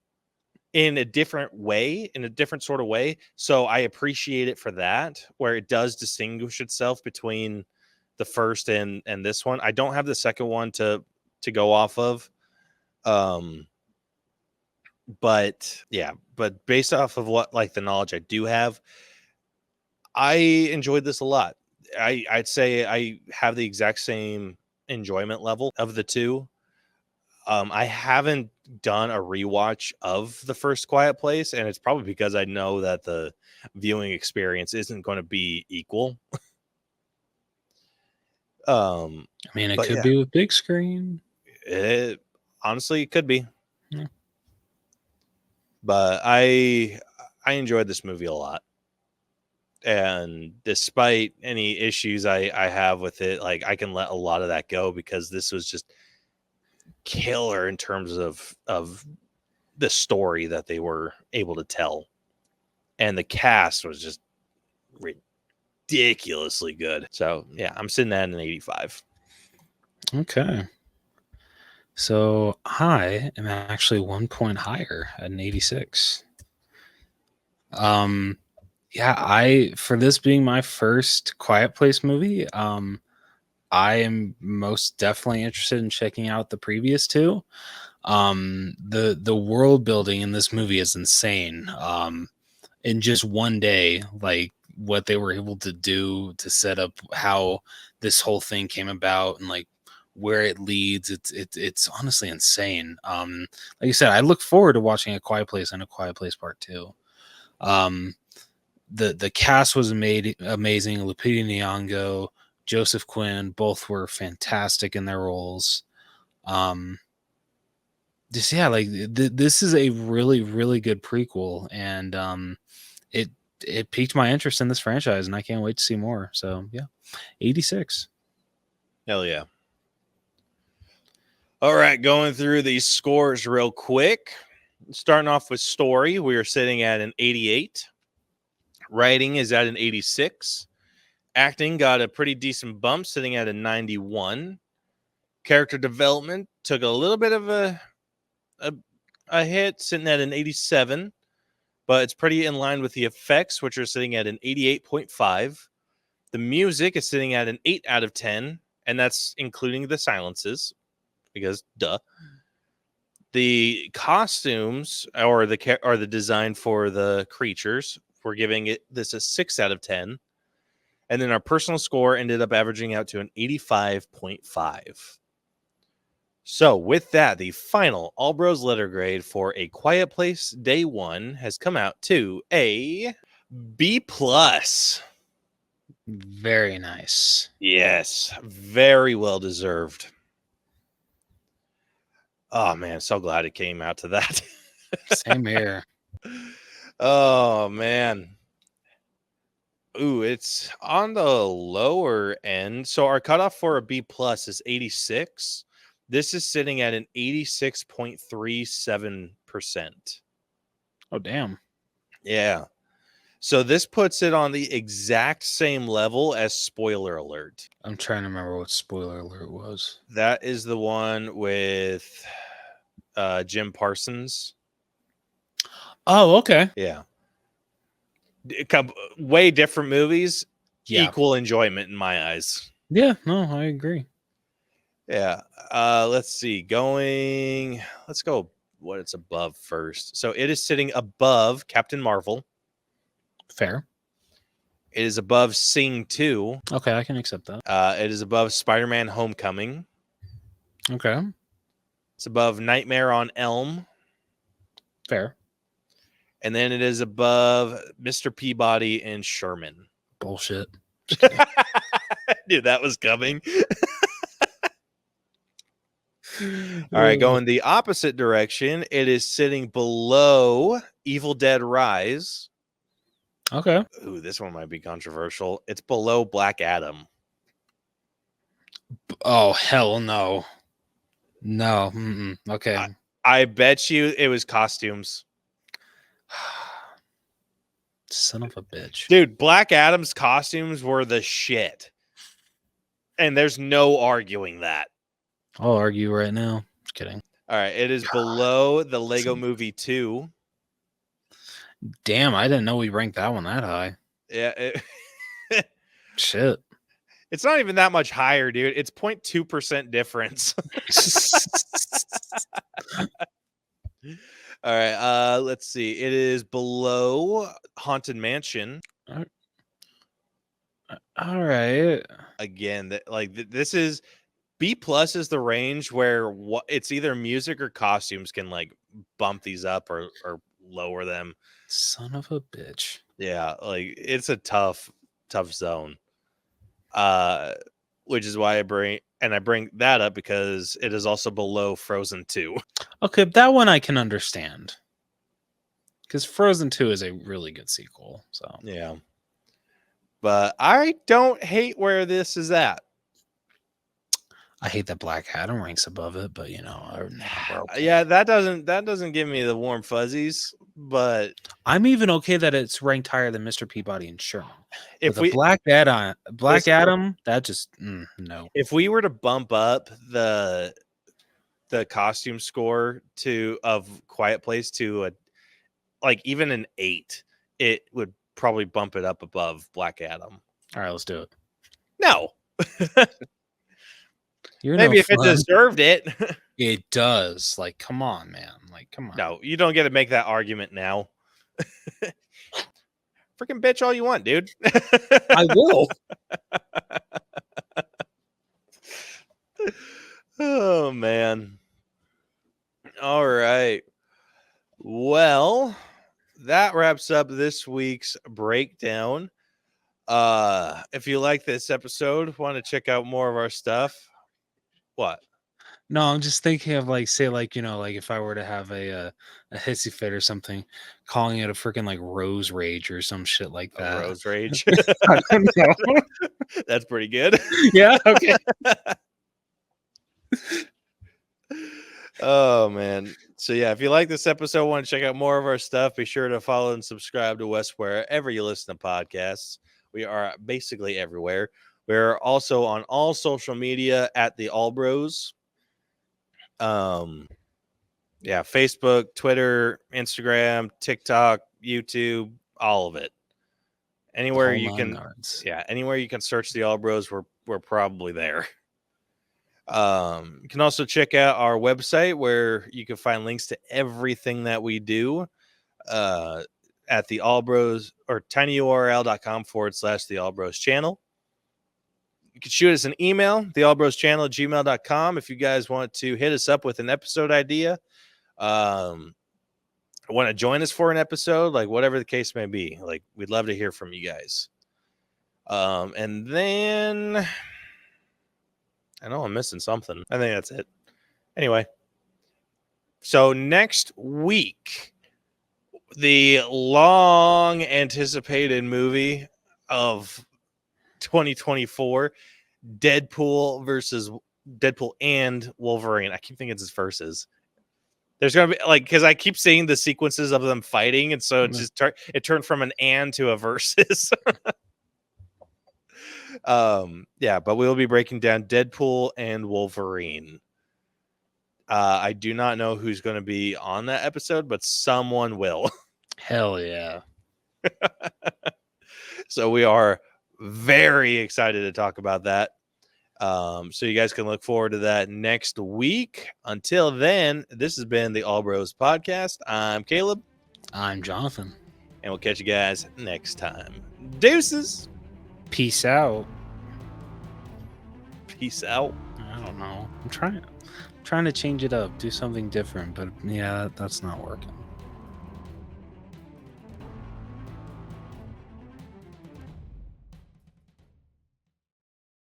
in a different way, in a different sort of way. So I appreciate it for that, where it does distinguish itself between the first and this one. I don't have the second one to go off of. But yeah, but based off of what like the knowledge I do have, I enjoyed this a lot. I'd say I have the exact same enjoyment level of the two. I haven't done a rewatch of the first Quiet Place, and it's probably because I know that the viewing experience isn't going to be equal. I mean, it but could yeah, be with big screen. it honestly it could be. Yeah. But I enjoyed this movie a lot. And despite any issues I have with it, like I can let a lot of that go because this was just killer in terms of the story that they were able to tell. And the cast was just ridiculously good. So yeah, I'm sitting at an 85. Okay. So I am actually 1 point higher at an 86. Yeah, for this being my first Quiet Place movie, I am most definitely interested in checking out the previous two. The world building in this movie is insane. In just one day, like what they were able to do to set up how this whole thing came about and like where it leads, it's honestly insane. Like you said, I look forward to watching A Quiet Place and A Quiet Place Part 2. The cast was amazing. Lupita Nyong'o, Joseph Quinn, both were fantastic in their roles. Just yeah, like this is a really really good prequel, and it piqued my interest in this franchise, and I can't wait to see more. So yeah, 86. Hell yeah. All right, going through these scores real quick. Starting off with story, we are sitting at an 88. Writing is at an 86. Acting got a pretty decent bump, sitting at a 91. Character development took a little bit of a hit, sitting at an 87. But it's pretty in line with the effects, which are sitting at an 88.5. The music is sitting at an 8 out of 10, and that's including the silences, because duh. The costumes or the design for the creatures, we're giving it this a 6 out of 10. And then our personal score ended up averaging out to an 85.5. So with that, the final All Bros letter grade for A Quiet Place Day 1 has come out to a B+. Very nice. Yes, very well deserved. Oh man, so glad it came out to that. Same here. Oh man. Ooh, it's on the lower end. So our cutoff for a B+ is 86. This is sitting at an 86.37%. Oh damn. Yeah. So this puts it on the exact same level as Spoiler Alert. I'm trying to remember what Spoiler Alert was. That is the one with Jim Parsons. Oh, okay. Yeah. Way different movies. Yeah. Equal enjoyment in my eyes. Yeah, no, I agree. Yeah. Let's see. Let's go what it's above first. So it is sitting above Captain Marvel. Fair. It is above Sing 2. Okay, I can accept that. It is above Spider-Man Homecoming. Okay. It's above Nightmare on Elm. Fair. And then it is above Mr. Peabody and Sherman. Bullshit. Dude, that was coming. All right, going the opposite direction. It is sitting below Evil Dead Rise. Okay. Ooh, this one might be controversial. It's below Black Adam. Oh, hell no. No. Mm-mm. Okay. I bet you it was costumes. Son of a bitch. Dude, Black Adam's costumes were the shit. And there's no arguing that. I'll argue right now. Just kidding. All right, it is below the Lego Movie 2. Damn, I didn't know we ranked that one that high. Yeah, Shit. it's not even that much higher, dude. It's 0.2% difference. All right, let's see. It is below Haunted Mansion. All right. Again, this is B+ is the range where it's either music or costumes can like bump these up or lower them. Son of a bitch. Yeah, like it's a tough zone. Which is why I bring that up because it is also below Frozen 2. Okay, that one I can understand. Because Frozen 2 is a really good sequel. So Yeah. But I don't hate where this is at. I hate that Black Adam ranks above it, but okay. Yeah, that doesn't give me the warm fuzzies, but I'm even okay that it's ranked higher than Mr. Peabody and Sherman. if With Black Adam, that just no. If we were to bump up the costume score of Quiet Place to even an 8, it would probably bump it up above Black Adam. All right, let's do it. No. Maybe if it deserved it. It does. Like, come on, man. Like, come on. No, you don't get to make that argument now. Freaking bitch all you want, dude. I will. Oh, man. All right. Well, that wraps up this week's breakdown. If you like this episode, want to check out more of our stuff, what? No, I'm just thinking of if I were to have a hissy fit or something, calling it a freaking Rose Rage or some shit like that. Rose Rage. I don't know. That's pretty good. Yeah. Okay. Oh, man. So, yeah, if you like this episode, want to check out more of our stuff, be sure to follow and subscribe to us wherever you listen to podcasts. We are basically everywhere. We're also on all social media at the All Bros. Facebook, Twitter, Instagram, TikTok, YouTube, all of it. Anywhere you can, anywhere you can search the All Bros, we're probably there. You can also check out our website where you can find links to everything that we do at the All Bros or tinyurl.com/the All Bros channel. You can shoot us an email, theallbroschannel@gmail.com, if you guys want to hit us up with an episode idea. Want to join us for an episode, whatever the case may be. We'd love to hear from you guys. And then I know I'm missing something. I think that's it. Anyway, so next week, the long anticipated movie of 2024, Deadpool and Wolverine. I keep thinking it's his versus. There's gonna be because I keep seeing the sequences of them fighting, and so it turned from an and to a versus. But we'll be breaking down Deadpool and Wolverine. I do not know who's going to be on that episode, but someone will. Hell yeah. So we are very excited to talk about that. So you guys can look forward to that next week. Until then, this has been the All Bros Podcast. I'm Caleb. I'm Jonathan. And we'll catch you guys next time. Deuces. Peace out. Peace out. I don't know. I'm trying to change it up, do something different, but yeah, that's not working.